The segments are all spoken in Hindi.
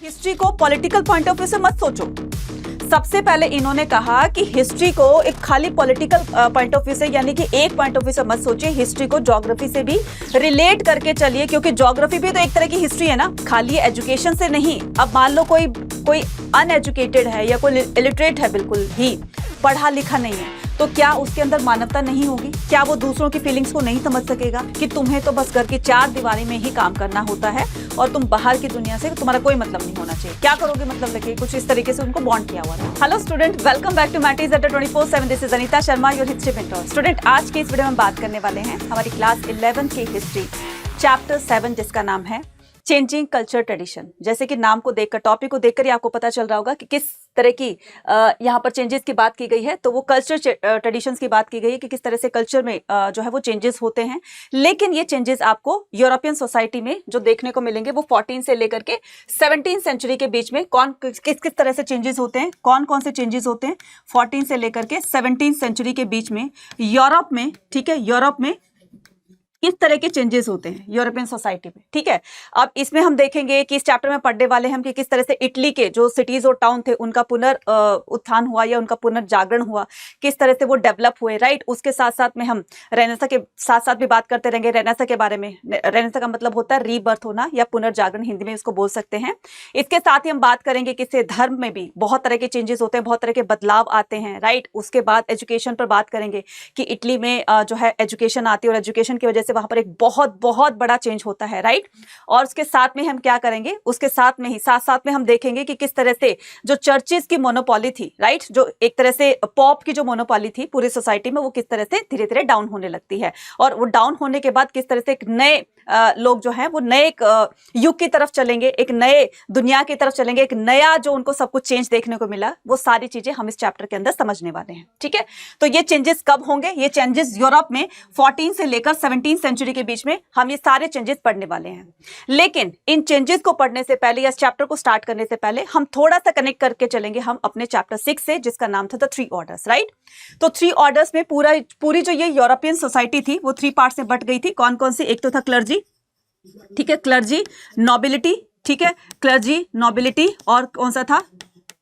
हिस्ट्री को पॉलिटिकल पॉइंट ऑफ व्यू से मत सोचो। सबसे पहले इन्होंने कहा कि हिस्ट्री को एक खाली पॉलिटिकल पॉइंट ऑफ व्यू से यानी कि एक पॉइंट ऑफ व्यू से मत सोचिए, हिस्ट्री को ज्योग्राफी से भी रिलेट करके चलिए, क्योंकि ज्योग्राफी भी तो एक तरह की हिस्ट्री है ना, खाली एजुकेशन से नहीं। अब मान लो कोई अनएजुकेटेड है या कोई इलिटरेट है, बिल्कुल ही पढ़ा लिखा नहीं है, तो क्या उसके अंदर मानवता नहीं होगी? क्या वो दूसरों की फीलिंग्स को नहीं समझ सकेगा कि तुम्हें तो बस घर की चार दीवारी में ही काम करना होता है और तुम बाहर की दुनिया से तुम्हारा कोई मतलब नहीं होना चाहिए? क्या करोगे मतलब लेके कुछ इस तरीके से उनको बॉन्ड किया हुआ था। Hello student, welcome back to Matties at 24/7। This is Anita Sharma, your history mentor. Student, आज के इस वीडियो में बात करने वाले हैं हमारी क्लास 11 की हिस्ट्री चैप्टर 7, जिसका नाम है चेंजिंग कल्चर ट्रेडिशन। जैसे कि नाम को देखकर, टॉपिक को देखकर ही आपको पता चल रहा होगा कि किस तरह की यहाँ पर चेंजेस की बात की गई है। तो वो कल्चर ट्रेडिशंस की बात की गई है कि किस तरह से कल्चर में जो है वो चेंजेस होते हैं। लेकिन ये चेंजेस आपको यूरोपियन सोसाइटी में जो देखने को मिलेंगे वो 14 से लेकर के 17 सेंचुरी के बीच में किस तरह से चेंजेस होते हैं, कौन कौन से चेंजेस होते हैं 14 से लेकर के 17 सेंचुरी के बीच में यूरोप में। ठीक है, यूरोप में किस तरह के चेंजेस होते हैं यूरोपियन सोसाइटी में। ठीक है, अब इसमें हम देखेंगे कि इस चैप्टर में पढ़ने वाले हम कि किस तरह से इटली के जो सिटीज और टाउन थे उनका उत्थान हुआ या उनका पुनर्जागरण हुआ, किस तरह से वो डेवलप हुए। राइट, उसके साथ साथ में हम रेनेसां के साथ साथ भी बात करते रहेंगे रेनेसां के बारे में। रेनेसां का मतलब होता है रीबर्थ होना या पुनर्जागरण, हिंदी में इसको बोल सकते हैं। इसके साथ ही हम बात करेंगे कि इससे धर्म में भी बहुत तरह के चेंजेस होते हैं, बहुत तरह के बदलाव आते हैं। राइट, उसके बाद एजुकेशन पर बात करेंगे कि इटली में जो है एजुकेशन आती है और एजुकेशन की वजह से वहां पर एक बहुत बहुत बड़ा चेंज होता है। राइट, और उसके साथ में हम क्या करेंगे, उसके साथ में हम देखेंगे कि किस तरह से जो चर्चेस की मोनोपोली थी, राइट, जो एक तरह से पॉप की जो मोनोपोली थी पूरी सोसाइटी में, वो किस तरह से धीरे धीरे डाउन होने लगती है। और वो डाउन होने के बाद किस तरह से एक नए लोग जो हैं वो नए युग की तरफ चलेंगे, एक नए दुनिया की तरफ चलेंगे, एक नया जो उनको सब कुछ चेंज देखने को मिला, वो सारी चीजें हम इस चैप्टर के अंदर समझने वाले हैं। ठीक है, तो ये चेंजेस कब होंगे? ये चेंजेस यूरोप में 14 से लेकर 17 सेंचुरी के बीच में हम ये सारे चेंजेस पढ़ने वाले हैं। लेकिन इन चेंजेस को पढ़ने से पहले या इस चैप्टर को स्टार्ट करने से पहले हम थोड़ा सा कनेक्ट करके चलेंगे हम अपने चैप्टर 6 से, जिसका नाम था द 3 ऑर्डर्स। राइट, तो 3 ऑर्डर्स में पूरी जो ये यूरोपियन सोसाइटी थी वो 3 पार्ट्स में बट गई थी। कौन कौन सी? एक तो था क्लर्जी, ठीक है, क्लर्जी नोबिलिटी, ठीक है, क्लर्जी नोबिलिटी, और कौन सा था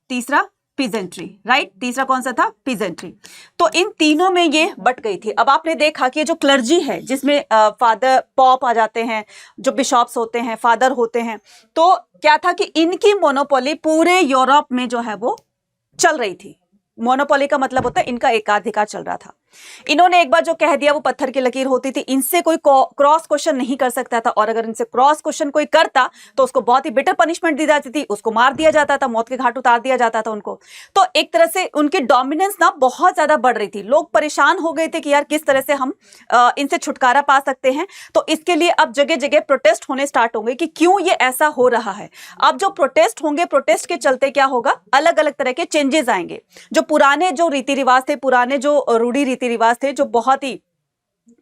तीसरा? पीजेंट्री। राइट, तीसरा कौन सा था? पीजेंट्री। तो इन तीनों में ये बट गई थी। अब आपने देखा कि जो क्लर्जी है, जिसमें फादर पॉप आ जाते हैं, जो बिशॉप्स होते हैं, फादर होते हैं, तो क्या था कि इनकी मोनोपोली पूरे यूरोप में जो है वो चल रही थी। मोनोपोली का मतलब होता है इनका एकाधिकार चल रहा था। इन्होंने एक बार जो कह दिया वो पत्थर की लकीर होती थी, इनसे कोई क्रॉस क्वेश्चन नहीं कर सकता था, और अगर इनसे क्रॉस क्वेश्चन कोई करता तो उसको बहुत ही बिटर पनिशमेंट दी जाती थी, उसको मार दिया जाता था, मौत के घाट उतार दिया जाता था उनको। तो एक तरह से उनकी डोमिनेंस ना बहुत ज्यादा बढ़ रही थी। लोग परेशान हो गए थे कि यार किस तरह से हम इनसे छुटकारा पा सकते हैं। तो इसके लिए अब जगह जगह प्रोटेस्ट होने स्टार्ट होंगे कि क्यों ये ऐसा हो रहा है। अब जो प्रोटेस्ट होंगे, प्रोटेस्ट के चलते क्या होगा, अलग अलग तरह के चेंजेस आएंगे। जो पुराने जो रीति रिवाज थे, पुराने जो रूढ़ी रीति रिवाज थे, जो बहुत ही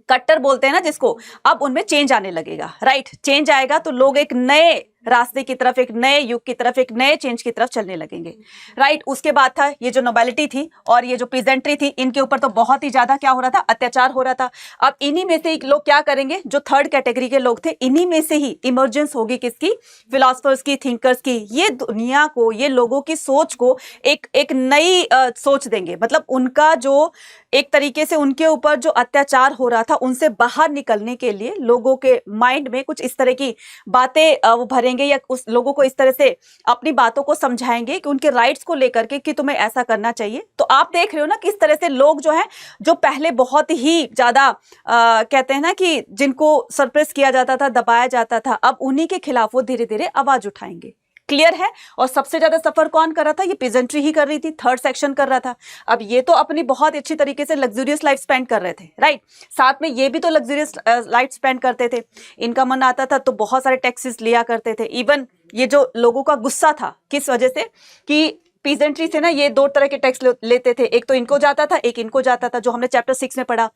कट्टर बोलते हैं ना जिसको, अब उनमें चेंज आने लगेगा। राइट, चेंज आएगा तो लोग एक नए रास्ते की तरफ, एक नए युग की तरफ, एक नए चेंज की तरफ चलने लगेंगे। राइट, उसके बाद था ये जो नोबिलिटी थी और ये जो पीजेंट्री थी, इनके ऊपर तो बहुत ही ज्यादा क्या हो रहा था, अत्याचार हो रहा था। अब इन्हीं में से लोग क्या करेंगे, जो थर्ड कैटेगरी के लोग थे, इन्हीं में से ही इमर्जेंस होगी किसकी? फिलोसफर्स की, थिंकर्स की। ये दुनिया को, ये लोगों की सोच को एक नई सोच देंगे। मतलब उनका जो एक तरीके से उनके ऊपर जो अत्याचार हो रहा था उनसे बाहर निकलने के लिए लोगों के माइंड में कुछ इस तरह की बातें वो भरेंगे, या उस लोगों को इस तरह से अपनी बातों को समझाएंगे कि उनके राइट्स को लेकर के कि तुम्हें ऐसा करना चाहिए। तो आप देख रहे हो ना किस तरह से लोग जो हैं, जो पहले बहुत ही ज्यादा कहते हैं ना कि जिनको सरप्रेस किया जाता था, दबाया जाता था, अब उन्हीं के खिलाफ वो धीरे धीरे आवाज उठाएंगे। क्लियर है? और सबसे ज्यादा सफर कौन कर रहा था? ये पीजेंट्री ही कर रही थी, थर्ड सेक्शन कर रहा था। अब ये तो अपनी बहुत अच्छी तरीके से लग्जरियस लाइफ स्पेंड कर रहे थे। राइट, साथ में ये भी तो लग्जरियस लाइफ स्पेंड करते थे। इनका मन आता था तो बहुत सारे टैक्सेस लिया करते थे। इवन ये जो लोगों का गुस्सा था, किस वजह से कि पीजेंट्री से ना ये 2 तरह के टैक्स लेते थे, एक तो इनको जाता था, एक इनको जाता था, जो हमने चैप्टर 6 में पढ़ा।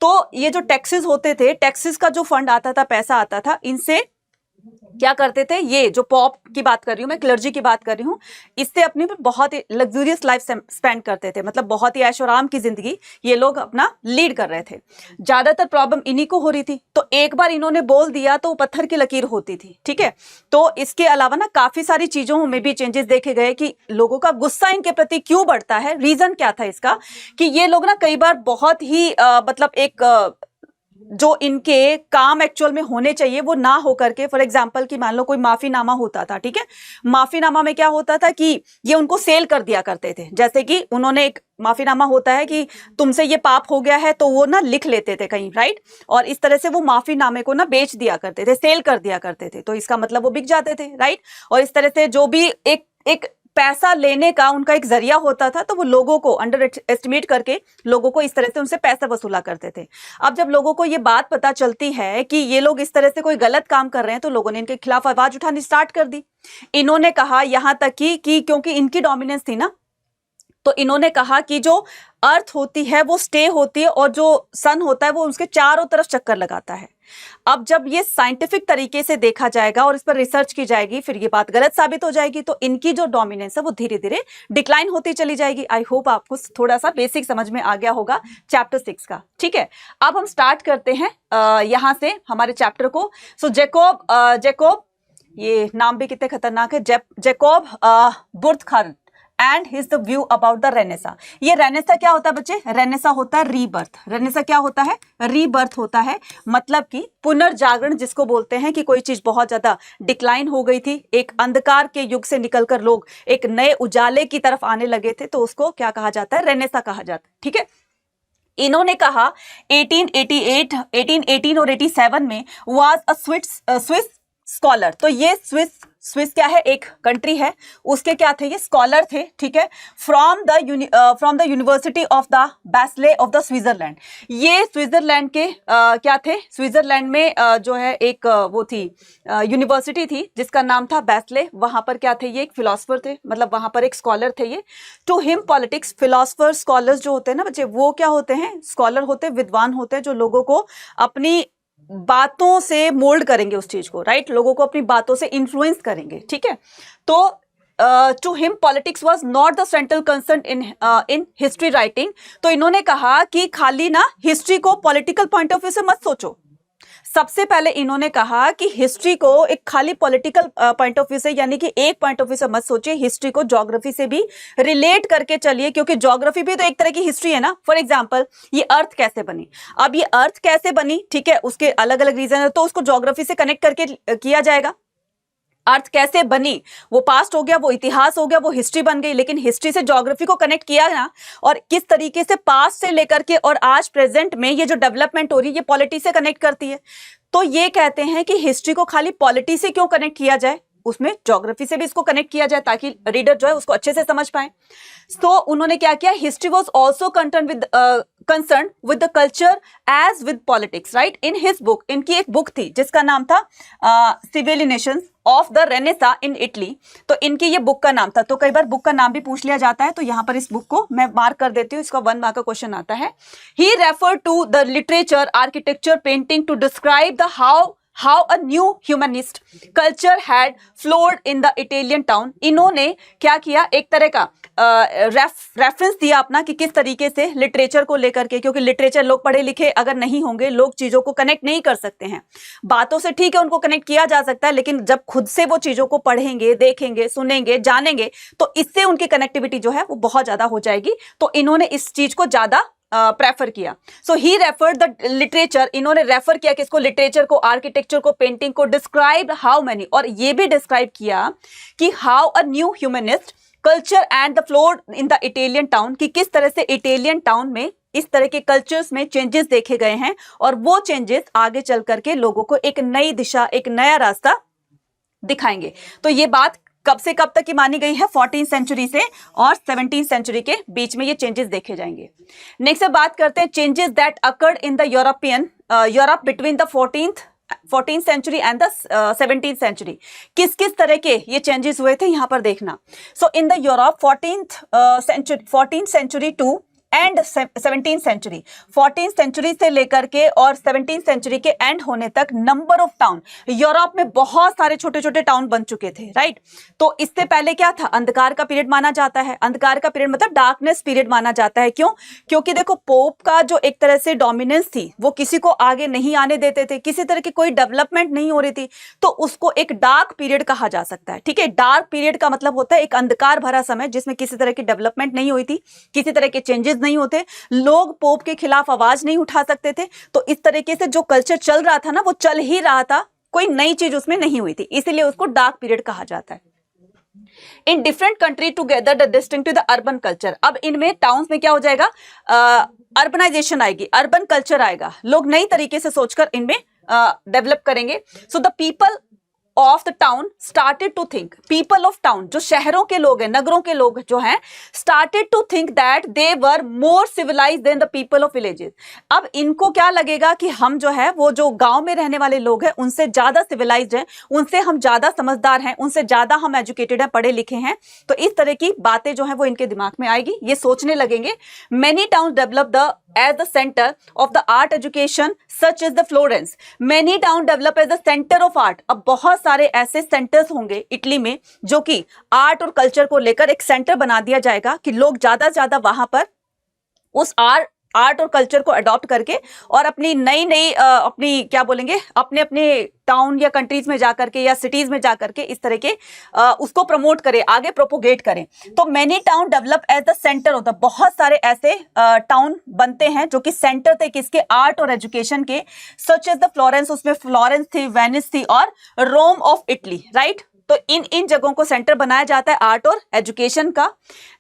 तो ये जो टैक्सेस होते थे, टैक्सेस का जो फंड आता था, पैसा आता था, इनसे क्या करते थे, ये जो पॉप की बात कर रही हूँ मैं, क्लर्जी की बात कर रही हूँ, इससे अपनी बहुत ही लग्जूरियस लाइफ स्पेंड करते थे, मतलब बहुत ही ऐशो आराम की जिंदगी ये लोग अपना लीड कर रहे थे। ज्यादातर प्रॉब्लम इन्हीं को हो रही थी, तो एक बार इन्होंने बोल दिया तो पत्थर की लकीर होती थी, ठीक है। तो इसके अलावा ना काफी सारी चीजों में भी चेंजेस देखे गए कि लोगों का गुस्सा इनके प्रति क्यों बढ़ता है। रीजन क्या था इसका, कि ये लोग ना कई बार बहुत ही मतलब एक जो इनके काम एक्चुअल में होने चाहिए वो ना हो करके, फॉर एग्जांपल कि मान लो कोई माफीनामा होता था, ठीक है, माफीनामा में क्या होता था कि ये उनको सेल कर दिया करते थे। जैसे कि उन्होंने एक माफीनामा होता है कि तुमसे ये पाप हो गया है, तो वो ना लिख लेते थे कहीं, राइट, और इस तरह से वो माफीनामे को ना बेच दिया करते थे, सेल कर दिया करते थे, तो इसका मतलब वो बिक जाते थे, राइट। और इस तरह से जो भी एक पैसा लेने का उनका एक जरिया होता था, तो वो लोगों को अंडर एस्टिमेट करके लोगों को इस तरह से उनसे पैसा वसूला करते थे। अब जब लोगों को ये बात पता चलती है कि ये लोग इस तरह से कोई गलत काम कर रहे हैं, तो लोगों ने इनके खिलाफ आवाज उठानी स्टार्ट कर दी। इन्होंने कहा यहां तक कि क्योंकि इनकी डोमिनेंस थी ना, तो इन्होंने कहा कि जो अर्थ होती है वो स्टे होती है, और जो सन होता है वो उसके चारों तरफ चक्कर लगाता है। अब जब ये साइंटिफिक तरीके से देखा जाएगा और इस पर रिसर्च की जाएगी, फिर ये बात गलत साबित हो जाएगी, तो इनकी जो डोमिनेंस है वो धीरे धीरे डिक्लाइन होती चली जाएगी। आई होप आपको थोड़ा सा बेसिक समझ में आ गया होगा चैप्टर 6 का, ठीक है। अब हम स्टार्ट करते हैं यहां से हमारे चैप्टर को। सो जैकोब, ये नाम भी कितने खतरनाक है, Jacob Burckhardt and his the view about the Renaissance. ये रेनेसा क्या होता है बच्चे, रेनेसा होता है रीबर्थ। रेनेसा क्या होता है, रीबर्थ होता है, मतलब कि पुनर्जागरण जिसको बोलते हैं, कि कोई चीज बहुत ज्यादा डिक्लाइन हो गई थी, एक अंधकार के युग से निकलकर लोग एक नए उजाले की तरफ आने लगे थे, तो उसको क्या कहा जाता है, रेनेसा कहा जाता है, ठीक है। इन्होंने कहा 1818 और 87 में वाज अ स्विस स्कॉलर। तो ये स्विस क्या है, एक कंट्री है, उसके क्या थे, ये स्कॉलर थे, ठीक है, from the university of the Basel of the Switzerland. ये स्विट्जरलैंड के क्या थे, स्विट्जरलैंड में जो है एक वो थी यूनिवर्सिटी थी जिसका नाम था बैस्ले। वहां पर क्या थे, ये एक फिलोसफर थे, मतलब वहां पर एक स्कॉलर थे ये। To him politics, philosopher scholars जो होते हैं ना बच्चे, वो क्या होते हैं, स्कॉलर होते हैं, विद्वान होते हैं, जो लोगों को अपनी बातों से मोल्ड करेंगे उस चीज को, राइट, लोगों को अपनी बातों से इन्फ्लुएंस करेंगे, ठीक है। तो to him politics was not the central concern in history writing. तो इन्होंने कहा कि खाली ना हिस्ट्री को पॉलिटिकल पॉइंट ऑफ व्यू से मत सोचो। सबसे पहले इन्होंने कहा कि हिस्ट्री को एक खाली पॉलिटिकल पॉइंट ऑफ व्यू से, यानी कि एक पॉइंट ऑफ व्यू से मत सोचिए, हिस्ट्री को ज्योग्राफी से भी रिलेट करके चलिए, क्योंकि ज्योग्राफी भी तो एक तरह की हिस्ट्री है ना। फॉर एग्जांपल, ये अर्थ कैसे बनी, अब ये अर्थ कैसे बनी, ठीक है, उसके अलग अलग रीजन है, तो उसको ज्योग्राफी से कनेक्ट करके किया जाएगा। अर्थ कैसे बनी, वो पास्ट हो गया, वो इतिहास हो गया, वो हिस्ट्री बन गई, लेकिन हिस्ट्री से ज्योग्राफी को कनेक्ट किया ना, और किस तरीके से पास्ट से लेकर के और आज प्रेजेंट में ये जो डेवलपमेंट हो रही है, ये पॉलिटी से कनेक्ट करती है। तो ये कहते हैं कि हिस्ट्री को खाली पॉलिटी से क्यों कनेक्ट किया जाए, उसमें ज्योग्राफी से भी इसको कनेक्ट किया जाए, ताकि रीडर जो है उसको अच्छे से समझ पाए। तो उन्होंने क्या किया, history was also concerned with the culture as with politics, right? In his book, इनकी एक बुक थी जिसका नाम था civilisations of the Renaissance in Italy. तो इनकी ये बुक का नाम था। तो कई बार बुक का नाम भी पूछ लिया जाता है, तो यहाँ पर इस बुक को मैं मार्क कर देती हूँ, इसका 1 मार्क का क्वेश्चन आता है। He referred to the literature, architecture, painting to describe the how a new humanist culture had flowed in the Italian town। इन्होंने क्या किया, एक तरह का रेफरेंस दिया अपना कि किस तरीके से लिटरेचर को लेकर के, क्योंकि लिटरेचर लोग पढ़े लिखे अगर नहीं होंगे, लोग चीजों को कनेक्ट नहीं कर सकते हैं। बातों से ठीक है उनको कनेक्ट किया जा सकता है, लेकिन जब खुद से वो चीजों को पढ़ेंगे, देखेंगे, सुनेंगे, जानेंगे, तो इससे उनकी कनेक्टिविटी जो है वो बहुत ज्यादा हो जाएगी। तो इन्होंने इस चीज को ज्यादा प्रेफर किया। सो ही रेफर्ड द लिटरेचर, इन्होंने रेफर किया किसको, लिटरेचर को, आर्किटेक्चर को, पेंटिंग को, डिस्क्राइब हाउ मैनी, और ये भी डिस्क्राइब किया कि how a new humanist culture and the floor in the Italian town, कि किस तरह से इटालियन टाउन में इस तरह के कल्चर्स में चेंजेस देखे गए हैं, और वो चेंजेस आगे चल करके लोगों को एक नई दिशा, एक नया रास्ता दिखाएंगे। तो ये बात कब से कब तक की मानी गई है, 14th सेंचुरी से और 17th सेंचुरी के बीच में ये चेंजेस देखे जाएंगे। नेक्स्ट बात करते हैं changes that occurred in the Europe between the 14th century and the 17th century. किस किस तरह के ये चेंजेस हुए थे, यहां पर देखना। So in the Europe 14th century to and 17th century, 14th century से लेकर के और 17th सेंचुरी के एंड होने तक नंबर ऑफ टाउन, यूरोप में बहुत सारे छोटे छोटे टाउन बन चुके थे, राइट। तो इससे पहले क्या था, अंधकार का पीरियड माना जाता है। अंधकार का पीरियड मतलब डार्कनेस पीरियड माना जाता है। क्यों? क्योंकि देखो पोप का जो एक तरह से डोमिनेंस थी, वो किसी को आगे नहीं आने देते थे, किसी तरह की कोई डेवलपमेंट नहीं हो रही थी, तो उसको एक डार्क पीरियड कहा जा सकता है। ठीक है, डार्क पीरियड का मतलब होता है एक अंधकार भरा समय जिसमें किसी तरह की डेवलपमेंट नहीं हुई थी, किसी तरह के चेंजेस नहीं होते, लोग पोप के खिलाफ आवाज नहीं उठा सकते थे। तो इस तरीके से जो कल्चर चल रहा था ना, वो चल ही रहा था, कोई नई चीज उसमें नहीं हुई थी, इसीलिए उसको डार्क पीरियड कहा जाता है। In different country together the distinct to the urban culture. अब इनमें टाउन्स में क्या हो जाएगा, अर्बनाइजेशन आएगी, अर्बन कल्चर आएगा, लोग नई तरीके से सोचकर इनमें डेवलप करेंगे। So the people of the town started to think, people of town जो शहरों के लोग हैं, नगरों के लोग जो हैं, started to think that they were more civilized than the people of villages. अब इनको क्या लगेगा कि हम जो है वो जो गांव में रहने वाले लोग हैं उनसे ज्यादा सिविलाइज्ड हैं, उनसे हम ज्यादा समझदार हैं, उनसे ज्यादा हम एजुकेटेड हैं, पढ़े लिखे हैं। तो इस तरह की बातें जो है वो इनके दिमाग में आएगी, ये सोचने लगेंगे। Many town develop the as the center of the art education such as the Florence. Many town develop as the center of art. अब बहुत सारे ऐसे सेंटर्स होंगे इटली में जो कि आर्ट और कल्चर को लेकर एक सेंटर बना दिया जाएगा कि लोग ज्यादा से ज्यादा वहां पर उस आर्ट और कल्चर को अडॉप्ट करके और अपनी नई अपनी क्या बोलेंगे, अपने अपने टाउन या कंट्रीज में जाकर के या सिटीज में जाकर के इस तरह के उसको प्रमोट करें, आगे प्रोपोगेट करें। तो many town develop as the centre होता है, बहुत सारे ऐसे टाउन बनते हैं जो कि सेंटर थे किसके, आर्ट और एजुकेशन के। सच एज द फ्लोरेंस, उसमें फ्लोरेंस थी, वेनिस थी और रोम ऑफ इटली, राइट। तो इन जगहों को सेंटर बनाया जाता है आर्ट और एजुकेशन का।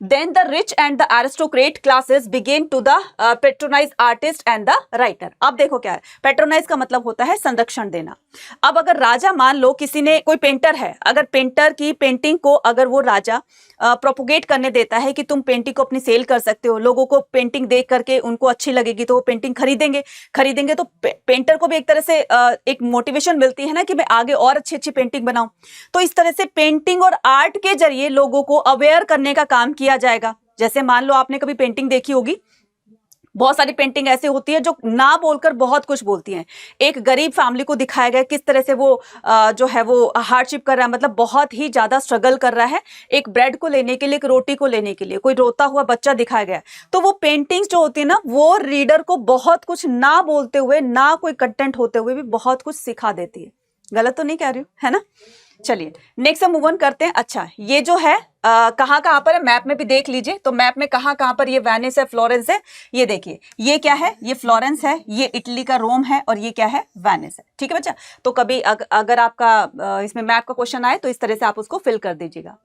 Then the rich and the aristocrat classes began to the patronize artist and the writer. अब देखो क्या है, पेट्रोनाइज का मतलब होता है संरक्षण देना। अब अगर राजा, मान लो किसी ने, कोई पेंटर है, अगर पेंटर की पेंटिंग को अगर वो राजा प्रोपोगेट करने देता है कि तुम पेंटिंग को अपनी सेल कर सकते हो, लोगों को पेंटिंग देख करके उनको अच्छी लगेगी तो वो पेंटिंग खरीदेंगे तो पेंटर को भी एक तरह से एक मोटिवेशन मिलती है ना कि मैं आगे और अच्छी अच्छी पेंटिंग बनाऊं। तो इस तरह से पेंटिंग और आर्ट के जरिए लोगों को अवेयर करने का काम किया जाएगा। जैसे मान लो आपने कभी पेंटिंग देखी होगी, बहुत सारी पेंटिंग ऐसे होती है जो ना बोलकर बहुत कुछ बोलती हैं। एक गरीब फैमिली को दिखाया गया किस तरह से वो जो है वो हार्डशिप कर रहा है, मतलब बहुत ही ज्यादा स्ट्रगल कर रहा है एक ब्रेड को लेने के लिए, एक रोटी को लेने के लिए। कोई रोता हुआ बच्चा दिखाया गया। तो वो पेंटिंग्स जो होती है ना, वो रीडर को बहुत कुछ ना बोलते हुए, ना कोई कंटेंट होते हुए भी बहुत कुछ सिखा देती है। गलत तो नहीं कह रही हूँ, है ना। चलिए नेक्स्ट हम मूव ऑन करते हैं। अच्छा, ये जो है कहाँ पर है, मैप में भी देख लीजिए। तो मैप में कहाँ पर ये वेनिस है, फ्लोरेंस है। ये देखिए, ये क्या है, ये फ्लोरेंस है, ये इटली का रोम है और ये क्या है, वेनिस है। ठीक है बच्चा। तो कभी अगर आपका इसमें मैप का क्वेश्चन आए तो इस तरह से आप उसको फिल कर दीजिएगा।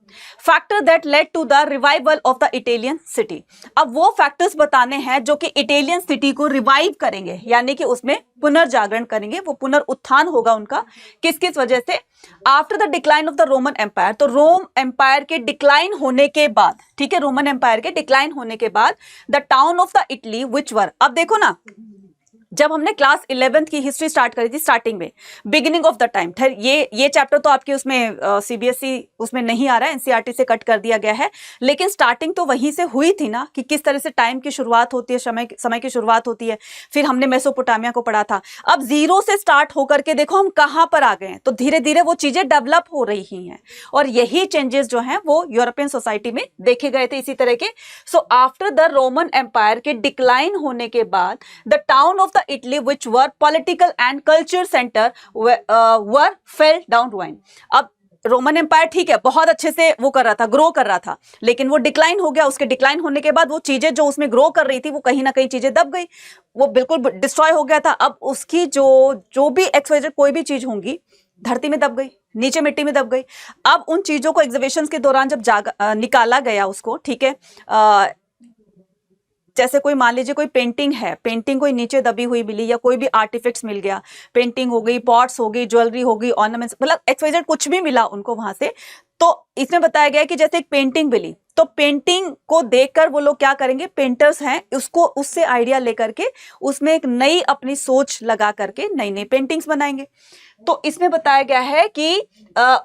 Factor that led to the revival of the Italian city. अब वो फैक्टर्स बताने हैं जो कि इटालियन सिटी को रिवाइव करेंगे, यानी कि उसमें पुनर्जागरण करेंगे, वो पुनरुत्थान होगा उनका। किस किस वजह से? After the decline of the Roman empire. तो रोम एम्पायर के डिक्लाइन होने के बाद, ठीक है, रोमन एम्पायर के डिक्लाइन होने के बाद the town of the Italy which were, अब देखो ना, जब हमने क्लास 11th की हिस्ट्री स्टार्ट करी थी, स्टार्टिंग में बिगिनिंग ऑफ द टाइम, ये चैप्टर तो आपके उसमें सीबीएसई उसमें नहीं आ रहा है, एनसीईआरटी से कट कर दिया गया है, लेकिन स्टार्टिंग तो वहीं से हुई थी ना कि किस तरह से टाइम की शुरुआत होती है, समय की शुरुआत होती है। फिर हमने मेसोपोटामिया को पढ़ा था। अब जीरो से स्टार्ट होकर के देखो हम कहां पर आ गए हैं। तो धीरे धीरे वो चीजें डेवलप हो रही हैं और यही चेंजेस जो हैं वो यूरोपियन सोसाइटी में देखे गए थे इसी तरह के। So after the Roman empire के डिक्लाइन होने के बाद the town of Italy which were political and culture center were fell down ruin। अब रोमन एम्पायर ठीक है, बहुत अच्छे से वो कर रहा था, ग्रो कर रहा था, लेकिन वो डिक्लाइन हो गया। उसके डिक्लाइन होने के बाद वो चीजें जो उसमें ग्रो कर रही थी वो कहीं ना कहीं चीजें दब गई, वो बिल्कुल डिस्ट्रॉय हो गया था। अब उसकी जो भी एक्सवाइजेड कोई भी चीज होंगी धरती में दब गई, नीचे मिट्टी में दब गई। अब उन चीजों को एग्जीबिशंस के दौरान जब निकाला गया उसको, ठीक है, जैसे कोई मान लीजिए कोई पेंटिंग है, पेंटिंग कोई नीचे दबी हुई मिली या कोई भी आर्टिफैक्ट्स मिल गया, पेंटिंग हो गई, पॉट्स हो गई, ज्वेलरी हो गई, ऑर्नामेंट्स, मतलब एक्सवाइजेड कुछ भी मिला उनको वहां से। तो इसमें बताया गया कि जैसे एक पेंटिंग मिली, तो पेंटिंग को देखकर वो लोग क्या करेंगे, पेंटर्स हैं, उसको उससे आइडिया लेकर के उसमें एक नई अपनी सोच लगा करके नई नई पेंटिंग्स बनाएंगे। तो इसमें बताया गया है कि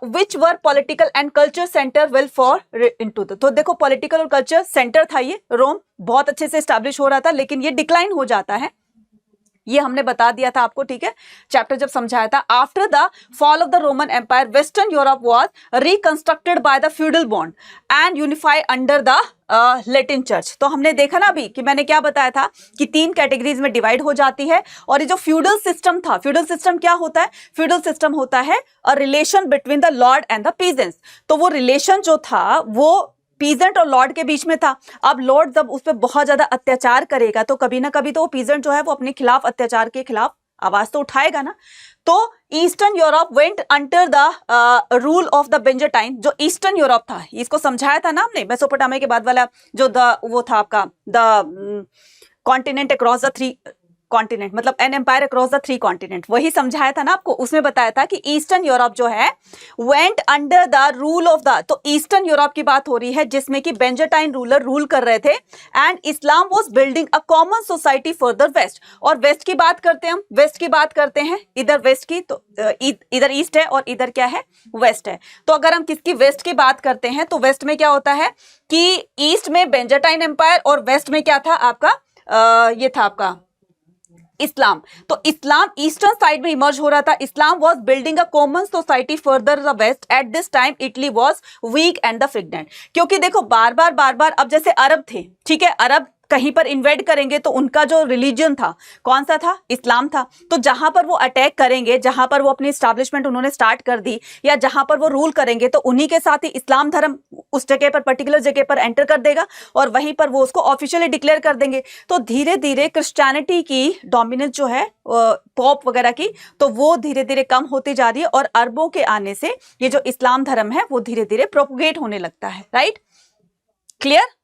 which were political and culture centre well for into the, तो देखो पॉलिटिकल और कल्चर सेंटर था ये, रोम बहुत अच्छे से एस्टैब्लिश हो रहा था, लेकिन ये डिक्लाइन हो जाता है, ये हमने बता दिया था आपको, ठीक है, चैप्टर जब समझाया था। After the fall of the Roman empire western Europe was reconstructed by the feudal bond and unified under the Latin church. तो हमने देखा ना अभी कि मैंने क्या बताया था कि 3 कैटेगरीज में डिवाइड हो जाती है, और ये जो फ्यूडल सिस्टम था, फ्यूडल सिस्टम क्या होता है, फ्यूडल सिस्टम होता है a relation between the Lord and the peasants. तो वो रिलेशन जो था वो पीजेंट और लॉर्ड के बीच में था। अब लॉर्ड जब उस पर बहुत ज्यादा अत्याचार करेगा तो कभी ना कभी तो वो पीजेंट जो है वो अपने खिलाफ, अत्याचार के खिलाफ आवाज तो उठाएगा ना। तो eastern Europe went under the rule of the Byzantine. जो ईस्टर्न यूरोप था, इसको समझाया था ना हमने, मेसोपोटामिया के बाद वाला जो वो था आपका the continent across the 3 continent, मतलब an empire across the 3 continent, वही समझाया था ना आपको। उसमें बताया था कि ईस्टर्न यूरोप जो है went under the rule of the, तो ईस्टर्न यूरोप की बात हो रही है जिसमें कि बेंजाटाइन रूलर रूल कर रहे थे, and Islam was building a common society further west. और वेस्ट की बात करते हैं हम, वेस्ट की बात करते हैं, इधर वेस्ट की, तो इधर ईस्ट है और इधर क्या है, वेस्ट है। तो अगर हम किसकी, वेस्ट की बात करते हैं, तो वेस्ट में क्या होता है कि ईस्ट में बेंजाटाइन एम्पायर और वेस्ट में क्या था आपका, ये था आपका इस्लाम। तो इस्लाम ईस्टर्न साइड में इमर्ज हो रहा था। Islam was building a common society further the west. At this time Italy was weak and the fragmented. क्योंकि देखो बार बार अब जैसे अरब थे, ठीक है, अरब कहीं पर इन्वेड करेंगे तो उनका जो रिलीजन था कौन सा था, इस्लाम था। तो जहां पर वो अटैक करेंगे, जहां पर वो अपनी एस्टैब्लिशमेंट उन्होंने स्टार्ट कर दी, या जहां पर वो रूल करेंगे, तो उन्हीं के साथ ही इस्लाम धर्म उस जगह पर, पर्टिकुलर जगह पर एंटर कर देगा और वहीं पर वो उसको ऑफिशियली डिक्लेयर कर देंगे। तो धीरे धीरे क्रिश्चियनिटी की डोमिनेंस जो है पॉप वगैरह की, तो वो धीरे धीरे कम होती जा रही है, और अरबों के आने से ये जो इस्लाम धर्म है वो धीरे धीरे प्रोपोगेट होने लगता है। Right, clear.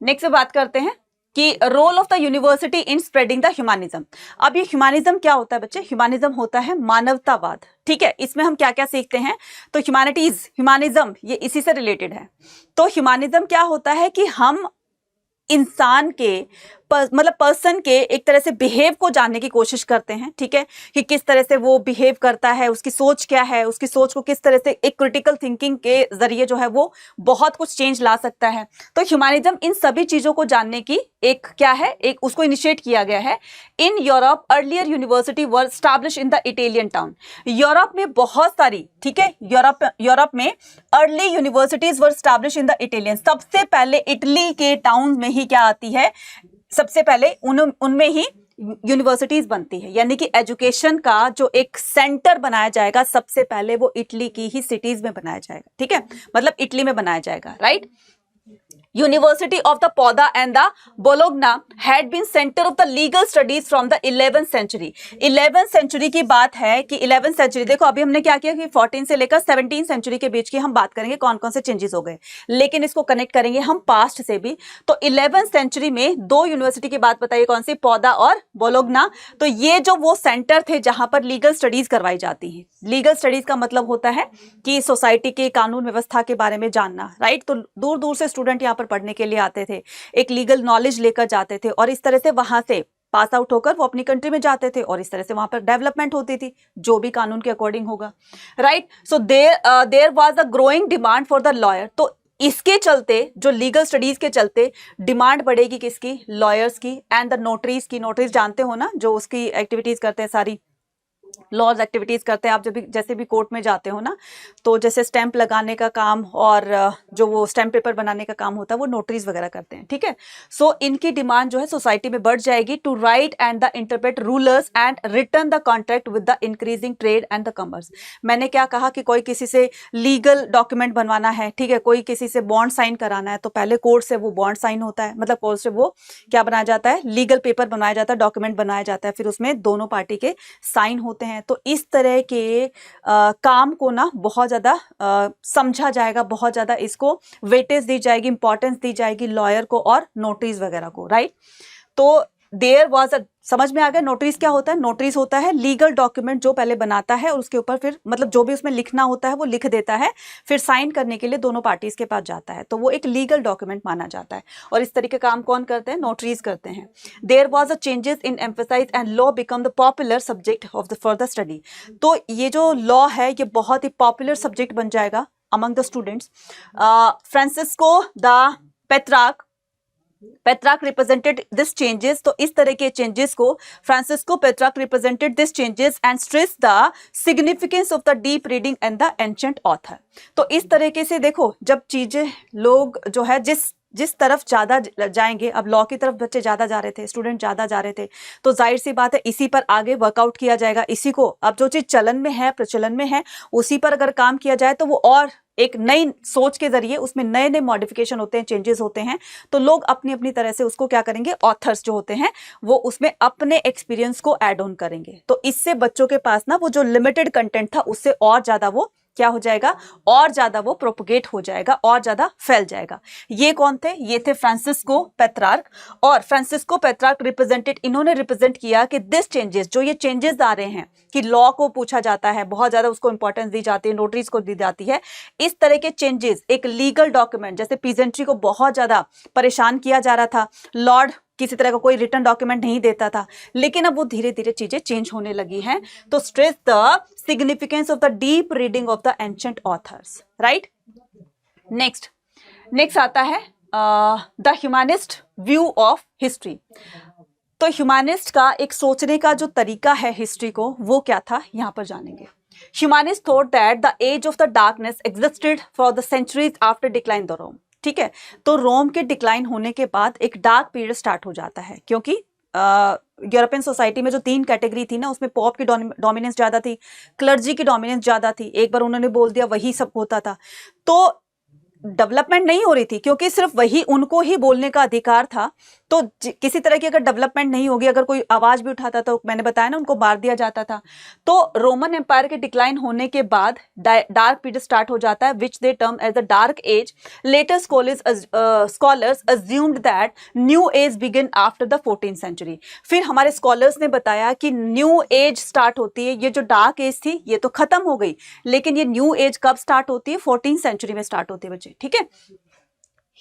नेक्स्ट बात करते हैं कि role of the university in spreading the humanism. अब ये ह्यूमनिज्म क्या होता है बच्चे, ह्यूमनिज्म होता है मानवतावाद, ठीक है। इसमें हम क्या क्या सीखते हैं, तो ह्यूमैनिटीज, ह्यूमनिज्म ये इसी से रिलेटेड है। तो ह्यूमनिज्म क्या होता है कि हम इंसान के मतलब पर्सन के एक तरह से बिहेव को जानने की कोशिश करते हैं, ठीक है, कि किस तरह से वो बिहेव करता है, उसकी सोच क्या है, उसकी सोच को किस तरह से एक क्रिटिकल थिंकिंग के जरिए जो है वो बहुत कुछ चेंज ला सकता है। तो ह्यूमनिज्म इन सभी चीजों को जानने की एक क्या है, एक उसको इनिशिएट किया गया है। In Europe earlier university were establish in the Italian town. Europe में बहुत सारी, ठीक है, यूरोप में early universities were establish in the Italian. सबसे पहले इटली के टाउन में ही क्या आती है, सबसे पहले उनमें ही यूनिवर्सिटीज बनती है, यानी कि एजुकेशन का जो एक सेंटर बनाया जाएगा सबसे पहले वो इटली की ही सिटीज में बनाया जाएगा, ठीक है, मतलब इटली में बनाया जाएगा। Right, University of the Padua and the Bologna had been center of the legal studies from the 11th century। 11th century की बात है कि 11th century, देखो अभी हमने क्या किया कि 14 से लेकर 17 सेंचुरी के बीच की हम बात करेंगे कौन कौन से चेंजेस हो गए, लेकिन इसको कनेक्ट करेंगे हम पास्ट से भी। तो 11th सेंचुरी में 2 यूनिवर्सिटी की बात बताइए, कौन सी, पौदा और बोलोग्ना। तो ये जो वो सेंटर थे जहां पर लीगल स्टडीज करवाई जाती है। लीगल स्टडीज का मतलब होता है कि सोसाइटी के कानून व्यवस्था के बारे में जानना। राइट, तो दूर दूर से स्टूडेंट यहाँ पर पढ़ने के लिए आते थे, एक लीगल नॉलेज लेकर जाते थे, और इस तरह से वहां से पास आउट होकर वो अपनी कंट्री में जाते थे, और इस तरह से वहां पर डेवलपमेंट होती थी जो भी कानून के अकॉर्डिंग होगा। Right, so there was a growing demand for the lawyer. तो इसके चलते, जो लीगल स्टडीज के चलते डिमांड बढ़ेगी किसकी, लॉयर्स की, एंड द नोटरीज की। नोटरीज जानते हो ना, जो उसकी एक्टिविटीज करते हैं, सारी लॉज एक्टिविटीज करते हैं। आप जब भी जैसे भी कोर्ट में जाते हो ना, तो जैसे स्टैंप लगाने का काम और जो वो स्टैंप पेपर बनाने का काम होता है वो नोटरीज वगैरह करते हैं, ठीक है। सो इनकी डिमांड जो है सोसाइटी में बढ़ जाएगी to write and the interpret rulers and return the contract with the increasing trade and the commerce. मैंने क्या कहा कि कोई किसी से लीगल डॉक्यूमेंट बनवाना है, ठीक है, कोई किसी से बॉन्ड साइन कराना है, तो पहले कोर्ट से वो बॉन्ड साइन होता है, मतलब कोर्ट से वो क्या बनाया जाता है, लीगल पेपर बनाया जाता है, डॉक्यूमेंट बनाया जाता है, फिर उसमें दोनों पार्टी के साइन होते हैं। तो इस तरह के काम को ना बहुत ज्यादा समझा जाएगा, बहुत ज्यादा इसको वेटेज दी जाएगी, इंपॉर्टेंस दी जाएगी लॉयर को और नोटरीज वगैरह को। राइट, तो देयर वाज अ, समझ में आ गया नोटरीज क्या होता है? नोटरीज होता है लीगल डॉक्यूमेंट जो पहले बनाता है और उसके ऊपर फिर मतलब जो भी उसमें लिखना होता है वो लिख देता है, फिर साइन करने के लिए दोनों पार्टीज के पास जाता है, तो वो एक लीगल डॉक्यूमेंट माना जाता है। और इस तरीके का काम कौन करते हैं? नोटरीज करते हैं। There was a changes in emphasize and law become the popular subject of the further study. तो ये जो लॉ है ये बहुत ही पॉपुलर सब्जेक्ट बन जाएगा among the students. Francisco de Petrarch represented this changes, तो इस तरह के चेंजेस को Francisco Petrarch represented this changes and stress the significance of the deep reading and the ancient author. तो इस तरीके से देखो, जब चीजें लोग जो है जिस तरफ ज्यादा जाएंगे, अब लॉ की तरफ बच्चे ज्यादा जा रहे थे, स्टूडेंट ज्यादा जा रहे थे, तो जाहिर सी बात है इसी पर आगे वर्कआउट किया जाएगा। इसी को अब जो चीज चलन में है, प्रचलन में है, उसी पर अगर काम किया जाए तो वो और एक नई सोच के जरिए उसमें नए नए मॉडिफिकेशन होते हैं, चेंजेस होते हैं, तो लोग अपनी अपनी तरह से उसको क्या करेंगे, ऑथर्स जो होते हैं वो उसमें अपने एक्सपीरियंस को ऐड ऑन करेंगे। तो इससे बच्चों के पास ना वो जो लिमिटेड कंटेंट था उससे और ज्यादा वो क्या हो जाएगा, और ज्यादा वो प्रोपोगेट हो जाएगा, और ज्यादा फैल जाएगा। ये कौन थे? ये थे फ्रांसिस्को पेट्रार्क। और फ्रांसिस्को पेट्रार्क रिप्रेजेंटेड, इन्होंने रिप्रेजेंट किया कि दिस चेंजेस, जो ये चेंजेस आ रहे हैं कि लॉ को पूछा जाता है, बहुत ज्यादा उसको इंपॉर्टेंस दी जाती है, नोटरीज को दी जाती है, इस तरह के चेंजेस एक लीगल डॉक्यूमेंट, जैसे पीजेंट्री को बहुत ज्यादा परेशान किया जा रहा था, लॉर्ड किसी तरह का कोई रिटर्न डॉक्यूमेंट नहीं देता था, लेकिन अब वो धीरे धीरे चीजें चेंज होने लगी हैं। तो stress the significance of the deep reading of the ancient authors, right. Next आता है the humanist view of history. तो ह्यूमनिस्ट का एक सोचने का जो तरीका है हिस्ट्री को, वो क्या था, यहां पर जानेंगे। Humanist thought that the age of the darkness existed for the centuries after decline the Rome. ठीक है, तो रोम के डिक्लाइन होने के बाद एक डार्क पीरियड स्टार्ट हो जाता है, क्योंकि यूरोपियन सोसाइटी में जो 3 कैटेगरी थी ना, उसमें पॉप की डोमिनेंस ज्यादा थी, क्लर्जी की डोमिनेंस ज्यादा थी, एक बार उन्होंने बोल दिया वही सब होता था, तो डेवलपमेंट नहीं हो रही थी, क्योंकि सिर्फ वही उनको ही बोलने का अधिकार था। तो किसी तरह की अगर डेवलपमेंट नहीं होगी, अगर कोई आवाज भी उठाता तो मैंने बताया ना, उनको मार दिया जाता था। तो रोमन एम्पायर के डिक्लाइन होने के बाद डार्क पीरियड स्टार्ट हो जाता है, which they term age the dark age. Later scholars assumed that new age begin after the 14th century. फिर हमारे स्कॉलर्स ने बताया कि न्यू एज स्टार्ट होती है, ये जो डार्क एज थी ये तो खत्म हो गई, लेकिन ये न्यू एज कब स्टार्ट होती है? 14th सेंचुरी में स्टार्ट होती है बच्चे, ठीक है।